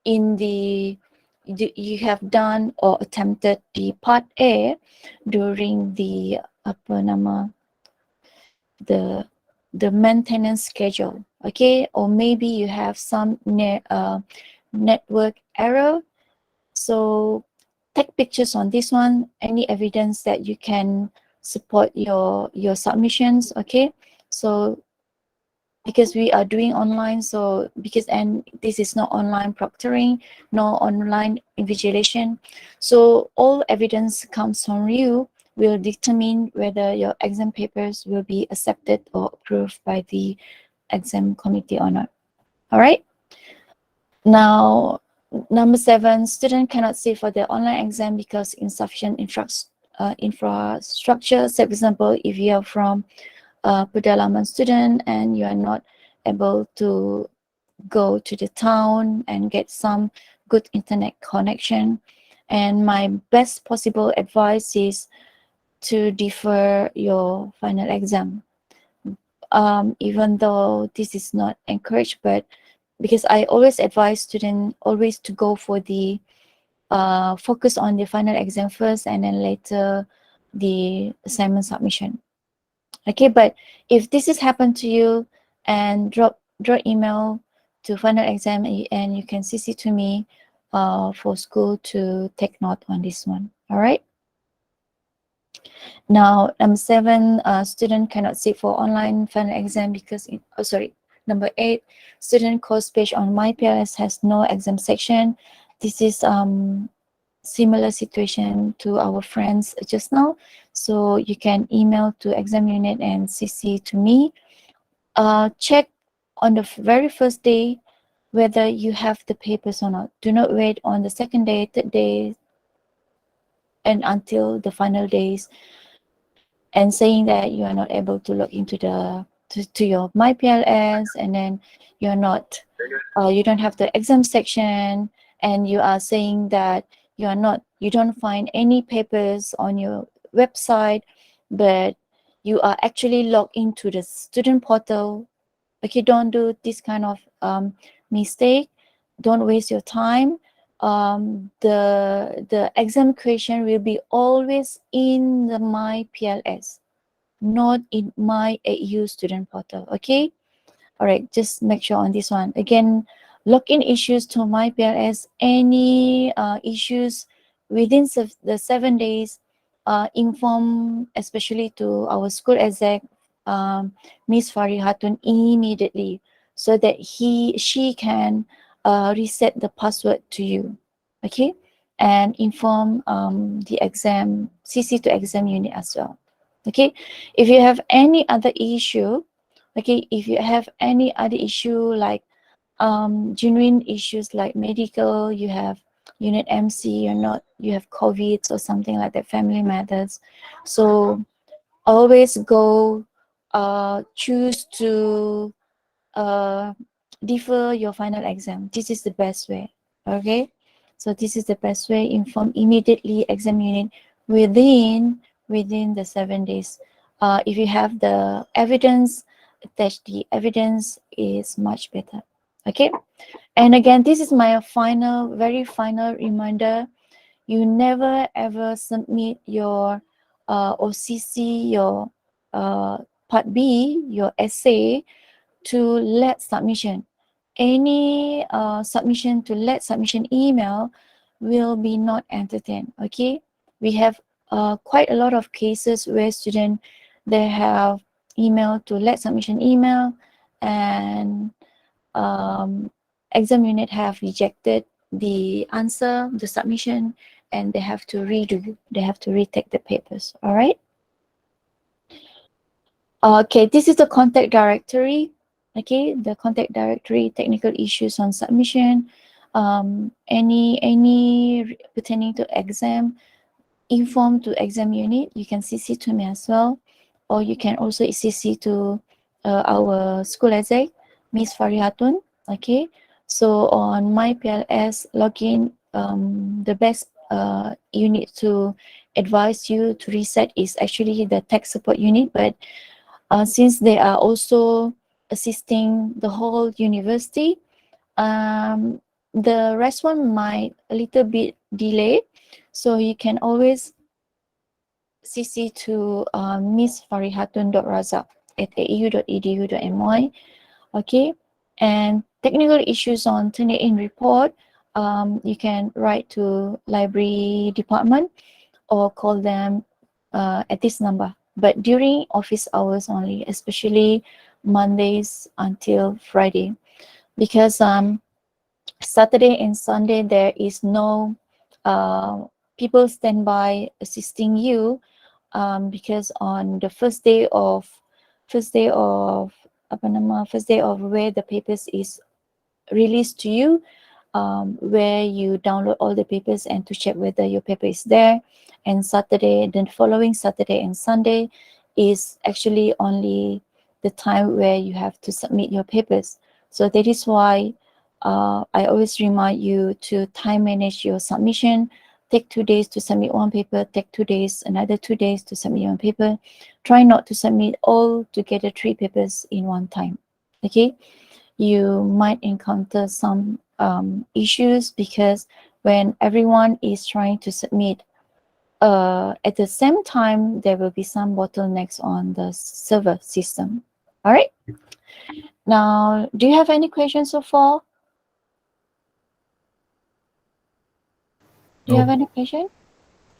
in the you have done or attempted the part A during the apa nama the maintenance schedule. Okay, or maybe you have some network error. So take pictures on this one, any evidence that you can support your submissions. Okay, so because we are doing online, so and this is not online proctoring, no online invigilation, so all evidence comes from you will determine whether your exam papers will be accepted or approved by the exam committee or not. All right, now number 7, student cannot sit for the online exam because insufficient infrastructure. Say for example, if you are from pedalaman student and you are not able to go to the town and get some good internet connection, and my best possible advice is to defer your final exam, even though this is not encouraged, but because I always advise students always to go for the focus on the final exam first and then later the assignment submission. Okay, but if this has happened to you, and drop email to final exam, and you can CC to me for school to take note on this one. All right. Now number 7, student cannot sit for online final exam because number 8, student course page on MyPLS has no exam section. This is similar situation to our friends just now, so you can email to exam unit and CC to me. Check on the very first day whether you have the papers or not. Do not wait on the second day, third day, and until the final days and saying that you are not able to log into to your MyPLS, and then you're not you don't have the exam section, and you are saying that you don't find any papers on your website, but you are actually logged into the student portal. Okay, don't do this kind of mistake. Don't waste your time. The exam question will be always in the MyPLS, not in my AU student portal. Okay, all right, just make sure on this one. Again, login issues to MyPLS, any issues within the 7 days, inform especially to our school exec, Miss Fari Hatun, immediately, so that she can reset the password to you. Okay, and inform the exam CC to exam unit as well. Okay, if you have any other issue, okay, if you have any other issue like genuine issues like medical, you have unit MC, you have COVID or something like that, family matters, so always go choose to uh, defer your final exam. This is the best way. Okay, so this is the best way. Inform immediately exam unit within the 7 days. If you have the evidence, attach the evidence is much better. Okay, and again, this is my very final reminder. You never ever submit your OCC, your part B, your essay to late submission. Any submission to late submission email will be not entertained. Okay, we have quite a lot of cases where students, they have email to late submission email, and exam unit have rejected the answer, the submission, and they have to retake the papers. All right. Okay, this is the contact directory. Okay, the contact directory, technical issues on submission, any pertaining to exam, inform to exam unit. You can CC to me as well, or you can also CC to our school exec, Miss Farihatun. Okay, so on MyPLS login, the best unit to advise you to reset is actually the tech support unit, but since they are also assisting the whole university, the response might a little bit delay, so you can always CC to Miss farihatun.razak@au.edu.my. Okay, and technical issues on Turnitin report, you can write to library department or call them at this number, but during office hours only, especially Mondays until Friday, because Saturday and Sunday there is no people standby assisting you, because on the first day of first day of where the papers is released to you, where you download all the papers and to check whether your paper is there. And Saturday, then following Saturday and Sunday is actually only the time where you have to submit your papers. So that is why I always remind you to time manage your submission. Take 2 days to submit one paper, take 2 days, another 2 days to submit one paper. Try not to submit all together 3 papers in one time. Okay, you might encounter some issues because when everyone is trying to submit at the same time, there will be some bottlenecks on the server system. All right. Now, do you have any questions so far? Do you have any question?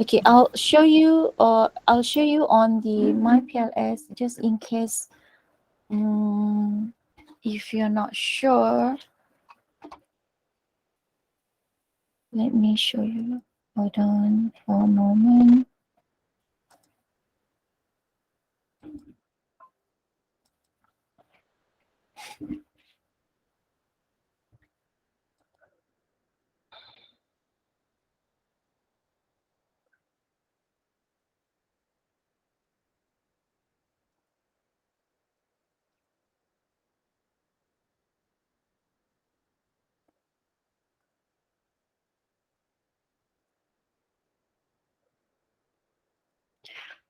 Okay, I'll show you on the MyPLS just in case if you're not sure. Let me show you. Hold on for a moment.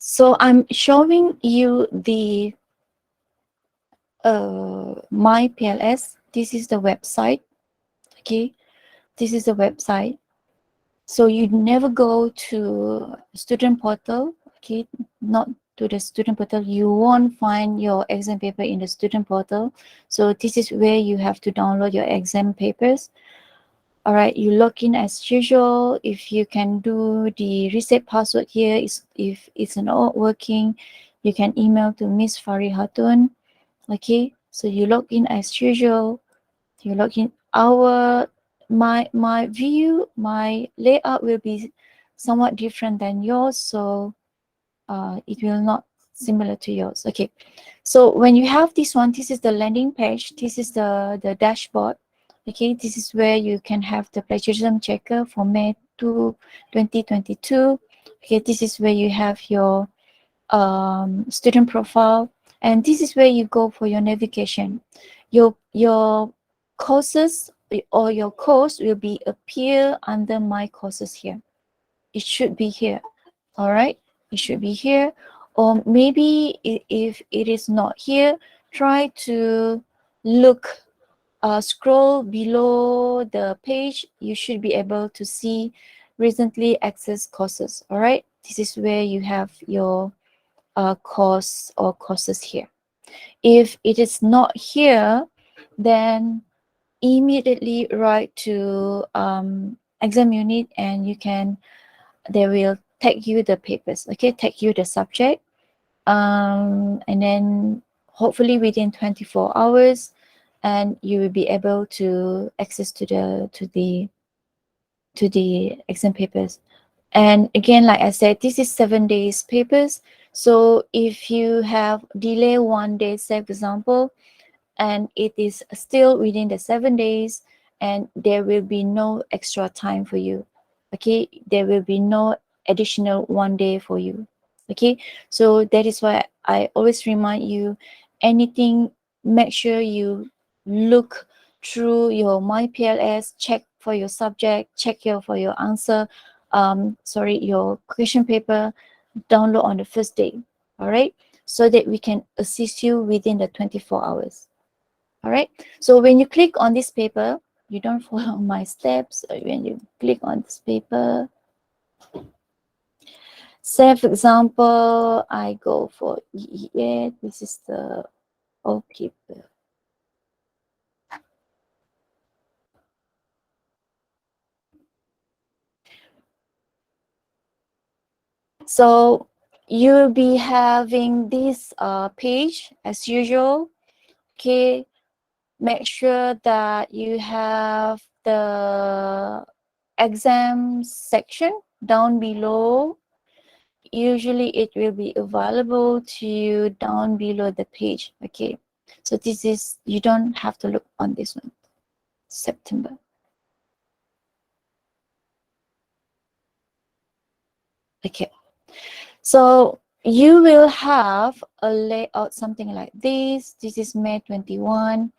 So I'm showing you the my PLS. This is the website. Okay, this is the website. So you never go to student portal. Okay, not to the student portal. You won't find your exam paper in the student portal. So this is where you have to download your exam papers. All right, you log in as usual. If you can do the reset password here, if it's not working, you can email to Miss Fari Hatun. Okay, so you log in as usual. You log in. My view, my layout will be somewhat different than yours, so it will not similar to yours. Okay, so when you have this one, this is the landing page. This is the dashboard. Okay, this is where you can have the plagiarism checker for May 2, 2022. Okay, this is where you have your student profile, and this is where you go for your navigation. Your courses or your course will be appear under my courses here. It should be here. All right, it should be here. Or maybe if it is not here, try to look, scroll below the page. You should be able to see recently accessed courses. All right, this is where you have your course or courses here. If it is not here, then immediately write to exam unit, and they will tag you the papers. Okay, tag you the subject, and then hopefully within 24 hours, and you will be able to access to the exam papers. And again, like I said, this is 7 days papers. So if you have delay 1 day, say for example, and it is still within the 7 days, and there will be no extra time for you. Okay, there will be no additional 1 day for you. Okay, so that is why I always remind you, anything, make sure you look through your MyPLS, check for your subject, check for your answer, your question paper, download on the first day. All right, so that we can assist you within the 24 hours. All right, so when you click on this paper, you don't follow my steps. When you click on this paper, say for example, I go for EEA. This is the old paper. So you'll be having this page as usual. Okay, make sure that you have the exam section down below. Usually it will be available to you down below the page. Okay, so this is, you don't have to look on this one, September. Okay, so you will have a layout something like this. This is May 21.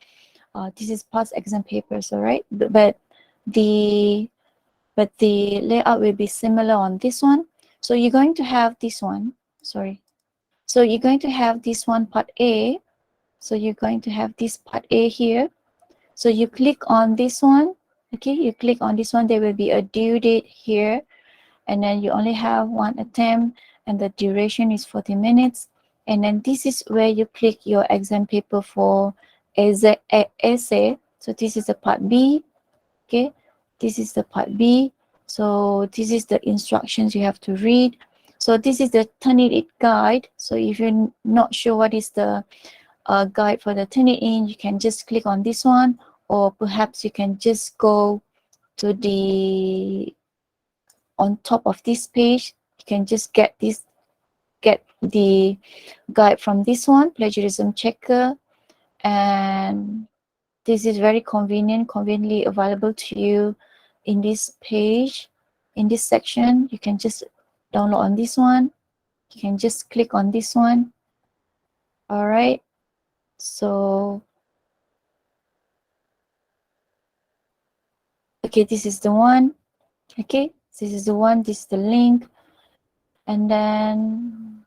This is past exam papers, all right, but the layout will be similar on this one. So you're going to have this one, sorry, so you're going to have this one, part A. So you're going to have this part A here. So you click on this one. Okay, you click on this one, there will be a due date here, and then you only have one attempt, and the duration is 40 minutes. And then this is where you click your exam paper for essay. So this is the part B. Okay, this is the part B. So this is the instructions you have to read. So this is the Turnitin guide. So if you're not sure what is the guide for the Turnitin, you can just click on this one, or perhaps you can just go to the on top of this page. You can just get the guide from this one, plagiarism checker, and this is very conveniently available to you in this page. In this section, you can just download on this one. You can just click on this one. All right, so okay, this is the one. Okay, this is the one, this is the link. And then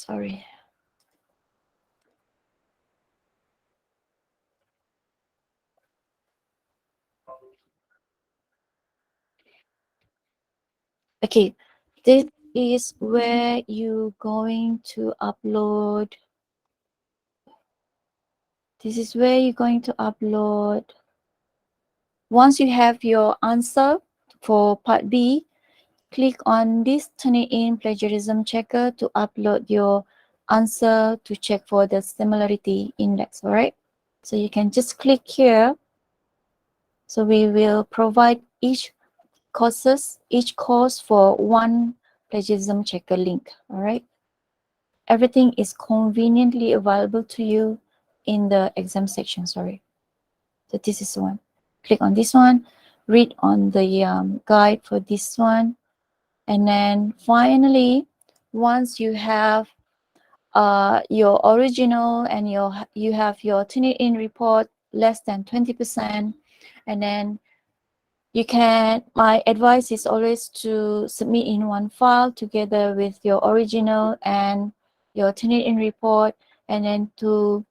Sorry. Okay, this is where you going to upload. This is where you're going to upload. Once you have your answer for part B, click on this Turnitin plagiarism checker to upload your answer to check for the similarity index. All right, so you can just click here. So we will provide each course for one plagiarism checker link. All right, everything is conveniently available to you in the exam section. Sorry, so this is one. Click on this one, read on the guide for this one, and then finally, once you have your original and you have your Turnitin report less than 20%, and then you can, my advice is always to submit in one file together with your original and your Turnitin report, and then to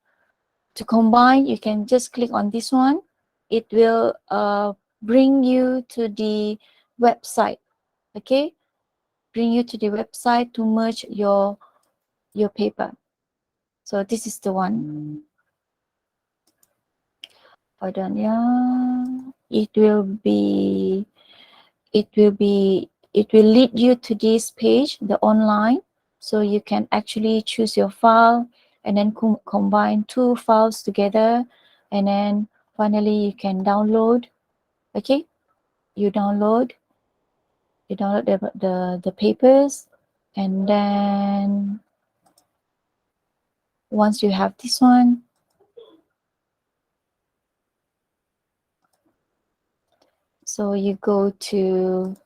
combine, you can just click on this one. It will bring you to the website. Okay, bring you to the website to merge your paper. So this is the one. Hold on, yeah. It will lead you to this page, the online. So you can actually choose your file and then combine two files together, and then finally you can download. Okay, you download the papers, and then once you have this one, so you go to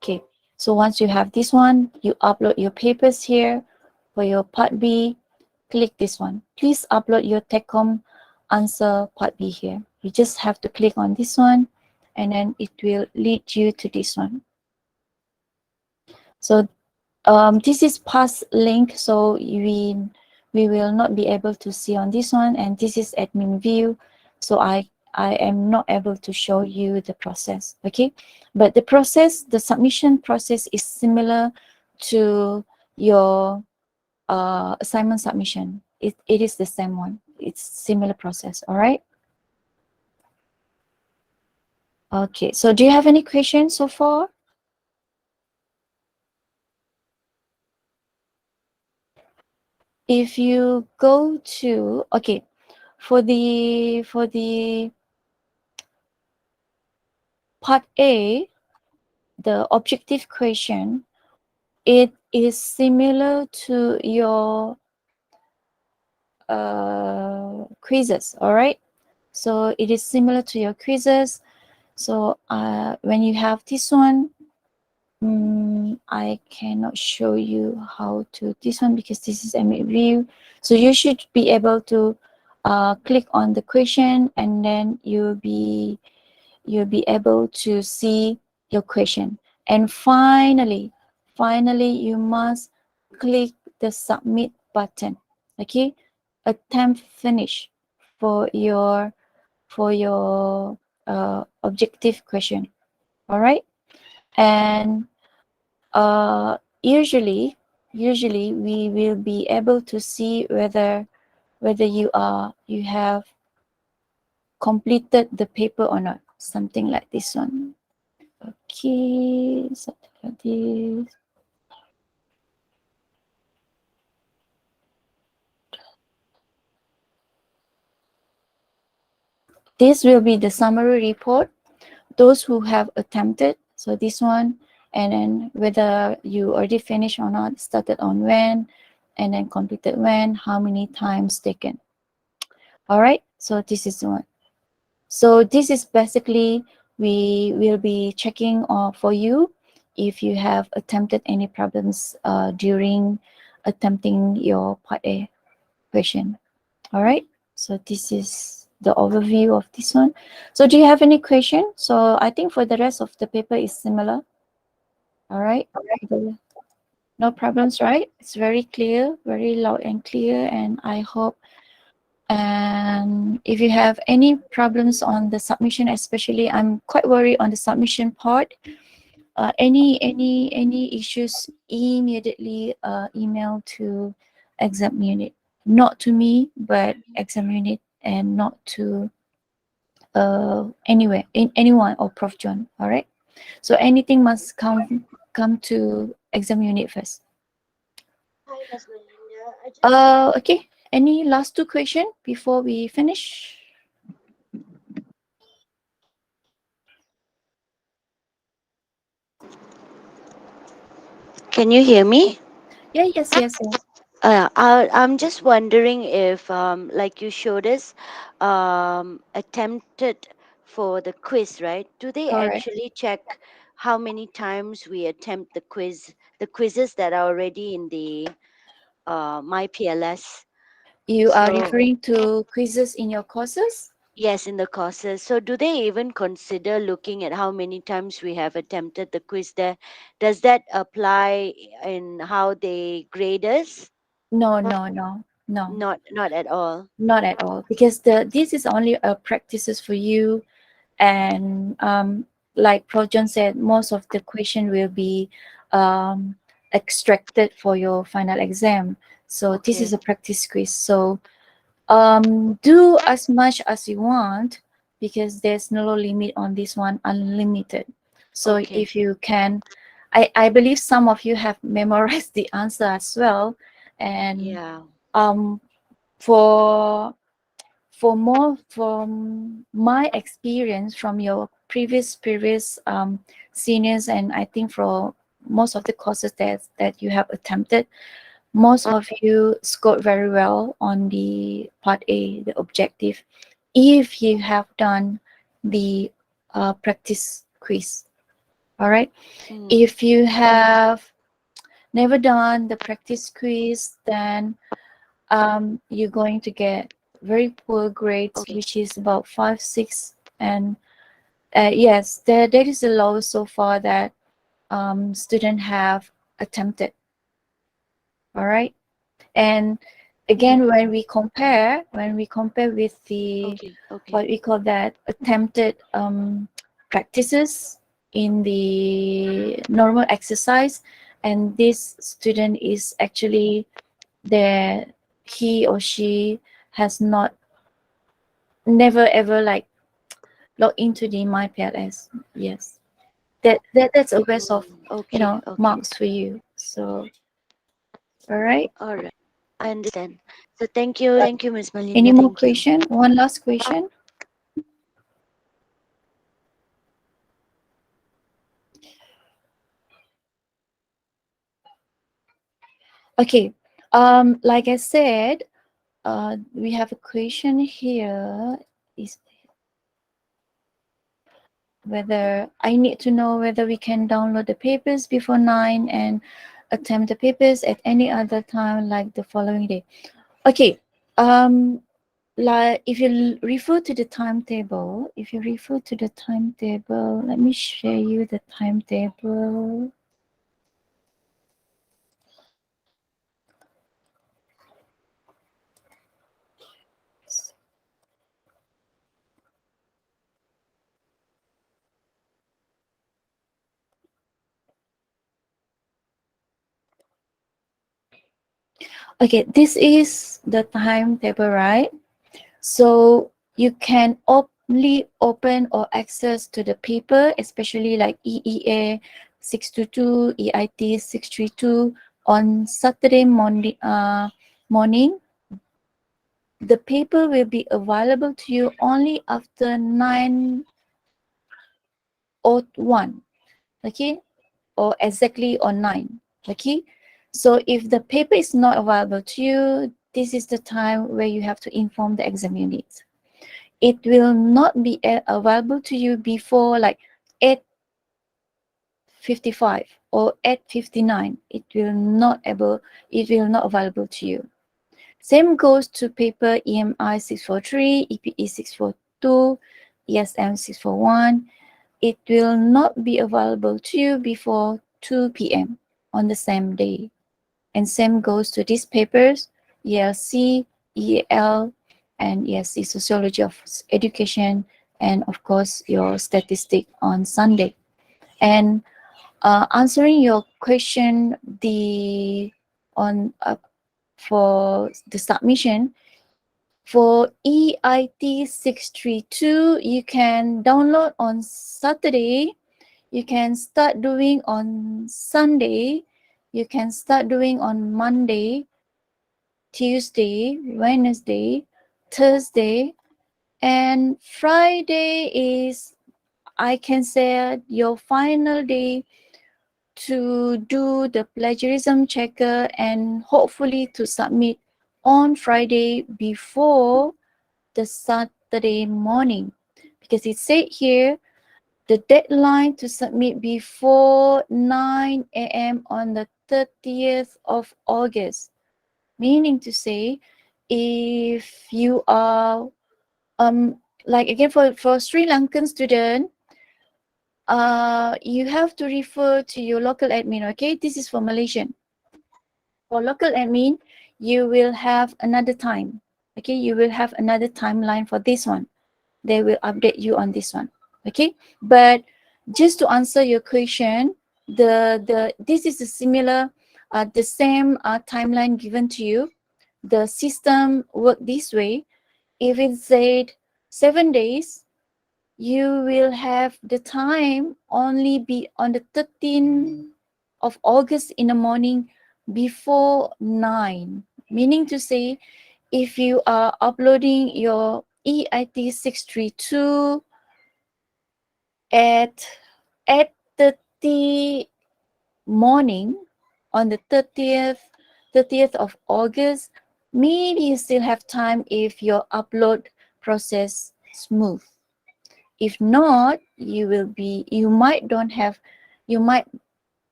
okay. So once you have this one, you upload your papers here. For your part B, click this one. Please upload your TechCom answer part B here. You just have to click on this one, and then it will lead you to this one. So this is past link, so we will not be able to see on this one, and this is admin view, so I am not able to show you the process. Okay, but the submission process is similar to your assignment submission. It is the same one. It's similar process. All right. Okay, so do you have any questions so far? If you go to, okay, for the part A, the objective question, it is similar to your quizzes. All right, so it is similar to your quizzes. So when you have this one, I cannot show you how to this one because this is a review. So you should be able to click on the question, and then you'll be able to see your question. And finally you must click the submit button. Okay, attempt finish for your objective question. All right, and usually we will be able to see whether you have completed the paper or not, something like this one. Okay, something like this. This will be the summary report, those who have attempted, so this one, and then whether you already finished or not, started on when, and then completed when, how many times taken. All right, so this is the one. So this is basically, we will be checking for you if you have attempted any problems during attempting your part A question. All right, so this is the overview of this one. So do you have any question? So I think for the rest of the paper is similar. All right. No problems, right? It's very clear, very loud and clear, and I hope. And if you have any problems on the submission, especially, I'm quite worried on the submission part. Any issues, immediately email to exam unit, not to me, but exam unit, and not to anywhere in anyone or Prof John. All right. So anything must come to exam unit first. Hi, Ms. Melinda. Okay. Any last two question before we finish? Can you hear me? Yeah. Yes. Yes. Yes. I'm just wondering if, like you showed us, attempted for the quiz, right? Do they Correct. actually check how many times we attempt the quizzes that are already in the My PLS? You are So referring to quizzes in your courses? yes, in the courses. So do they even consider looking at how many times we have attempted the quiz there? Does that apply in how they grade us? No. No. No. No. Not at all. Not at all. Because this is only a practices for you, and like Pro John said, most of the question will be um, extracted for your final exam. So this is Okay. a practice quiz. So do as much as you want, because there's no limit on this one, unlimited. So Okay. if you can, I believe some of you have memorized the answer as well. And Yeah. um for more from my experience from your previous seniors, and I think for most of the courses that you have attempted, most of you scored very well on the part A, the objective, if you have done the practice quiz. All right. Mm. If you have never done the practice quiz, then you're going to get very poor grades, Okay. which is about 5 6. And yes, there is a low so far that student have attempted. All right. And again, when we compare with the Okay. Okay. what we call that attempted practices in the normal exercise, and this student is actually there, he or she has not never ever like log into the MyPLS. Yes, that's a waste of Okay. Okay. marks for you. So all right. All right. I understand. So thank you. Thank you, Miss Any Melinda. more Thank you. question? One last question. Okay. Like I said, we have a question here. Is whether I need to know whether we can download the papers before 9 and attempt the papers at any other time, like the following day. Okay. Like if you refer to the timetable, let me share you the timetable. Okay, this is the timetable, right? So you can only open or access to the paper, especially like EEA 622, EIT 632 on Saturday morning. The paper will be available to you only after 9:01, okay, or exactly on 9, okay. So if the paper is not available to you, this is the time where you have to inform the exam unit. It will not be available to you before like 8:55 or 8:59. It will not available to you. Same goes to paper EMI 643, EPE 642, ESM 641. It will not be available to you before 2 p.m. on the same day. And same goes to these papers, ELC, EL, and ESC, Sociology of Education, and of course your statistic on Sunday. And answering your question, for the submission, for EIT 632, you can download on Saturday. You can start doing on Sunday. You can start doing on Monday, Tuesday, Wednesday, Thursday, and Friday is, I can say, your final day to do the plagiarism checker and hopefully to submit on Friday before the Saturday morning, because it said here the deadline to submit before 9 a.m. on the 30th of August, meaning to say if you are like again for Sri Lankan student, you have to refer to your local admin. Okay, this is for Malaysian. For local admin, you will have another time. Okay, you will have another timeline for this one. They will update you on this one. Okay, but just to answer your question, this is a similar, the same timeline given to you. The system work this way. If it said 7 days, you will have the time only be on the 13th of August in the morning before 9. Meaning to say, if you are uploading your EIT 632 at 8:30 morning on the 30th of August, maybe you still have time if your upload process smooth. If not, you might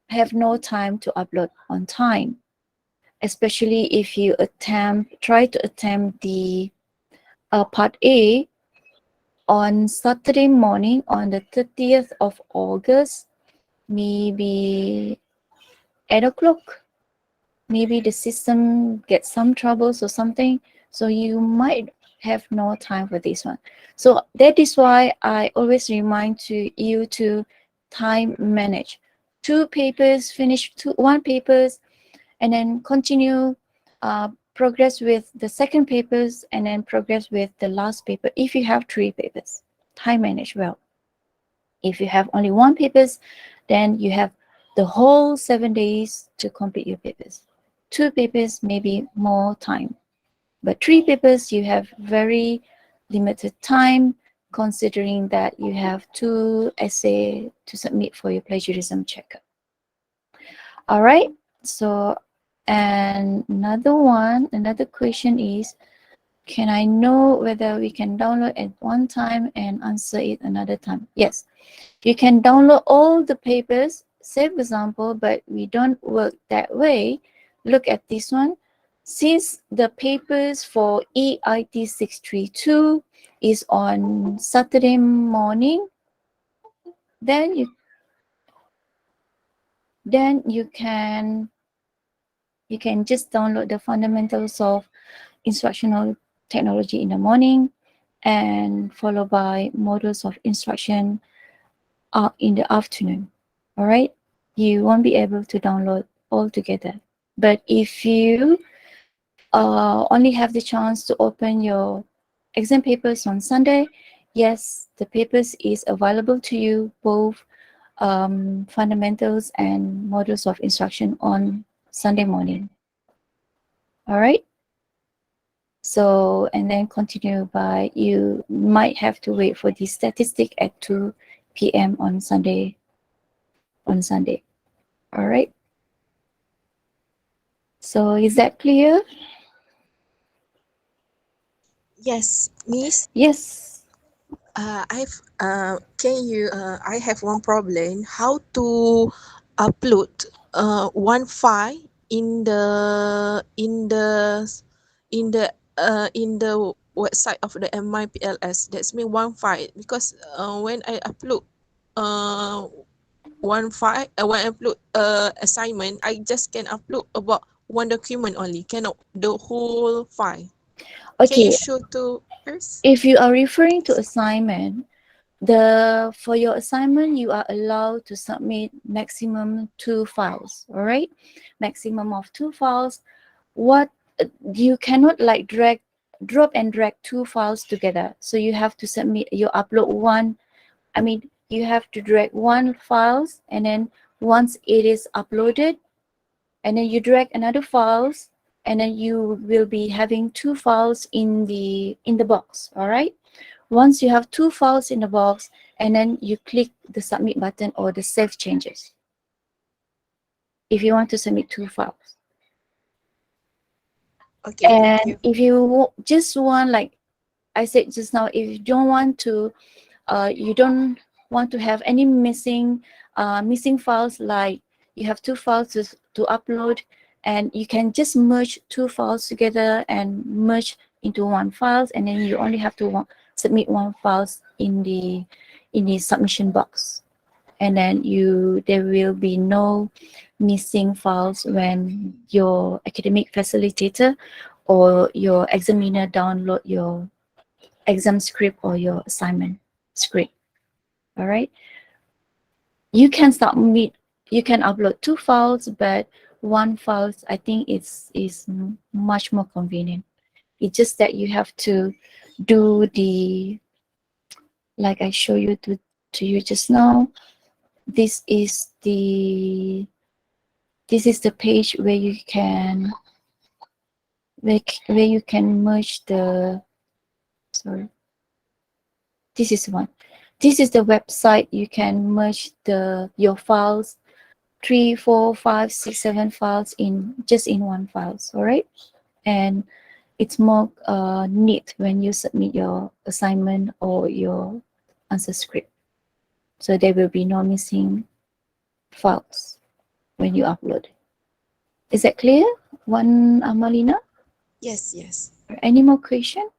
have no time to upload on time, especially if you try to attempt the part A on Saturday morning on the 30th of August, maybe 8 o'clock. Maybe the system gets some troubles or something, so you might have no time for this one. So that is why I always remind you to time manage. 2 papers, finish one papers, and then continue progress with the second papers, and then progress with the last paper. If you have 3 papers, time manage well. If you have only 1 papers, then you have the whole 7 days to complete your papers. 2 papers, maybe more time. But 3 papers, you have very limited time, considering that you have 2 essays to submit for your plagiarism checker. All right. So, and another question is, can I know whether we can download at one time and answer it another time? Yes, you can download all the papers, same example, but we don't work that way. Look at this one. Since the papers for EIT 632 is on Saturday morning, then you can just download the fundamentals of instructional technology in the morning, and followed by modules of instruction in the afternoon. All right, you won't be able to download all together. But if you only have the chance to open your exam papers on Sunday, yes, the papers is available to you, both fundamentals and modules of instruction on Sunday morning. All right. So, and then continue by, you might have to wait for the statistic at 2 p.m. on Sunday. All right. So is that clear? Yes, Miss. Yes. I have one problem. How to upload one file in the website of the MIPLS? That's mean one file, because when I upload one file, when I upload assignment, I just can upload about one document only, cannot the whole file. Can you Okay, show to us? if you are referring to assignment, for your assignment you are allowed to submit maximum 2 files, all right? Maximum of 2 files. What you cannot like drop and drag 2 files together. So you have to submit, you upload one, I mean, you have to drag 1 files, and then once it is uploaded, and then you drag another files, and then you will be having 2 files in the box, all right? Once you have 2 files in the box, and then you click the submit button or the save changes if you want to submit 2 files. Okay, thank And you. if you just want, like I said just now, if you don't want to have any missing files, like you have 2 files to upload, and you can just merge 2 files together and merge into 1 file, and then you only have to submit 1 files in the submission box, and then there will be no missing files when your academic facilitator or your examiner download your exam script or your assignment script. All right, you can upload 2 files, but 1 file I think is much more convenient. It's just that you have to do the, like I show you to you just now. This is the page where you can merge the, sorry, this is one. This is the website. You can merge your files, 3, 4, 5, 6, 7 files in just in 1 files. All right, and it's more neat when you submit your assignment or your answer script. So there will be no missing files when you upload. Is that clear, Malina? Yes, yes. Any more question?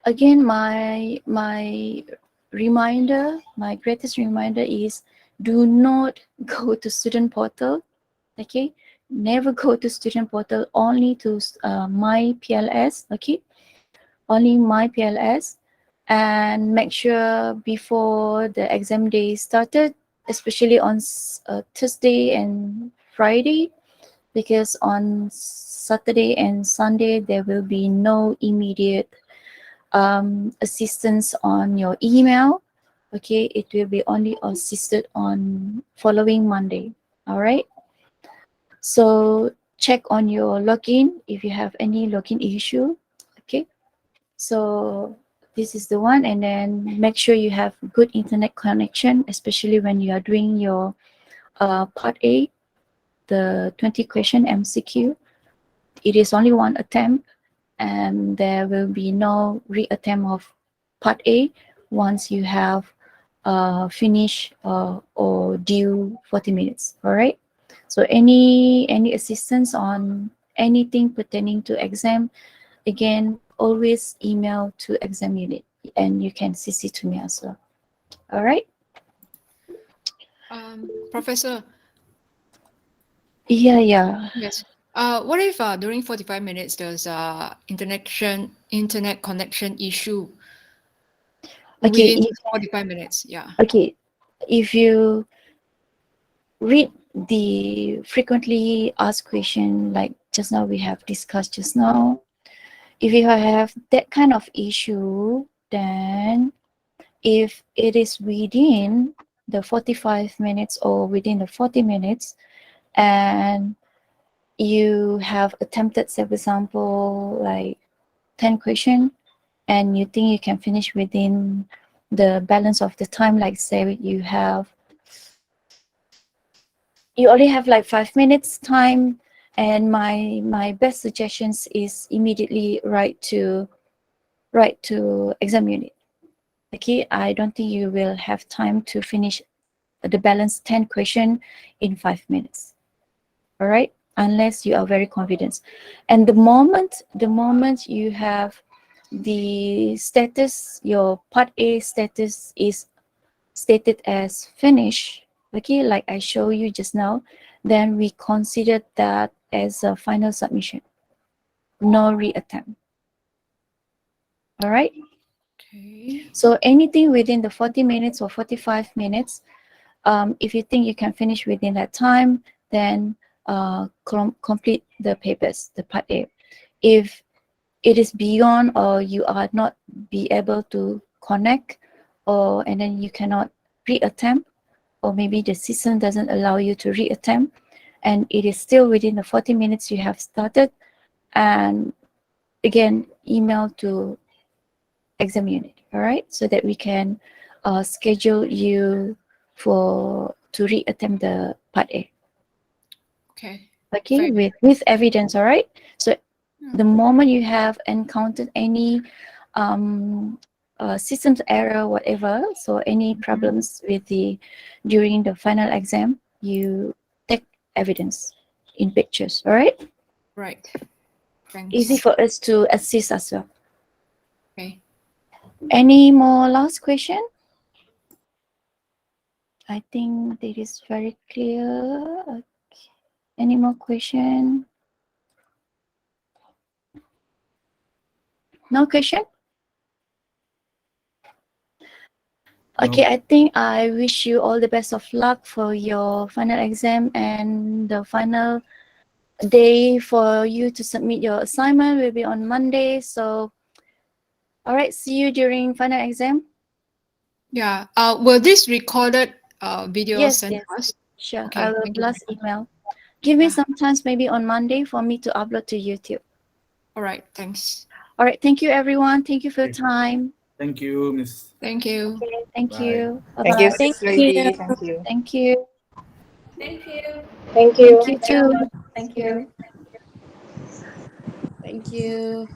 Again, my greatest reminder is, do not go to student portal. Okay, never go to student portal, only to my PLS. Okay, only my PLS, and make sure before the exam day started, especially on Thursday and Friday, because on Saturday and Sunday there will be no immediate assistance on your email. Okay, it will be only assisted on following Monday. All right, so check on your login if you have any login issue. Okay, so this is the one, and then make sure you have good internet connection, especially when you are doing your part A, the 20 question MCQ. It is only 1 attempt, and there will be no reattempt of part A once you have finished or due 40 minutes. All right, so any assistance on anything pertaining to exam, again, always email to exam unit, and you can CC to me as well. All right. Professor, Yeah. yes. What if during 45 minutes there's a internet connection issue Okay. within 45 minutes? Yeah. Okay. If you read the frequently asked question, like just now we have discussed just now, if you have that kind of issue, then if it is within the 45 minutes or within the 40 minutes, and you have attempted, say for example, like 10 question, and you think you can finish within the balance of the time, like say you only have like 5 minutes time, and my best suggestions is immediately write to exam unit. Okay, I don't think you will have time to finish the balance 10 question in 5 minutes. All right, unless you are very confident. And the moment you have the status, your part A status is stated as finished, okay, like I show you just now, then we consider that as a final submission, no reattempt. All right. Okay. So anything within the 40 minutes or 45 minutes, if you think you can finish within that time, then complete the papers, the part A. If it is beyond or you are not be able to connect, and then you cannot reattempt, or maybe the system doesn't allow you to reattempt, and it is still within the 40 minutes you have started, and again, email to exam unit, all right, so that we can schedule you to reattempt the part A. Okay. Okay, Fine. with evidence, all right. So the moment you have encountered any systems error, whatever, so any problems with during the final exam, you take evidence in pictures, all right. Right. Thanks. Easy for us to assist as well. Okay. Any more last question? I think that is very clear. Okay. Any more question? No question? Okay, I think I wish you all the best of luck for your final exam, and the final day for you to submit your assignment will be on Monday. So, all right, see you during final exam. Yeah. Will this recorded video Yes, send yes. us? Sure, Okay, I will thank you. blast email. Give me Yeah. some time, maybe on Monday, for me to upload to YouTube. All right. Thanks. All right, thank you, everyone. Thank you for your Okay. time. Thank you, Miss. Thank you. Okay, thank Bye. you. Thank you, Bye-bye. Sis Lady. Thank you. Thank you. Thank you. Thank you too. Thank you. Thank you.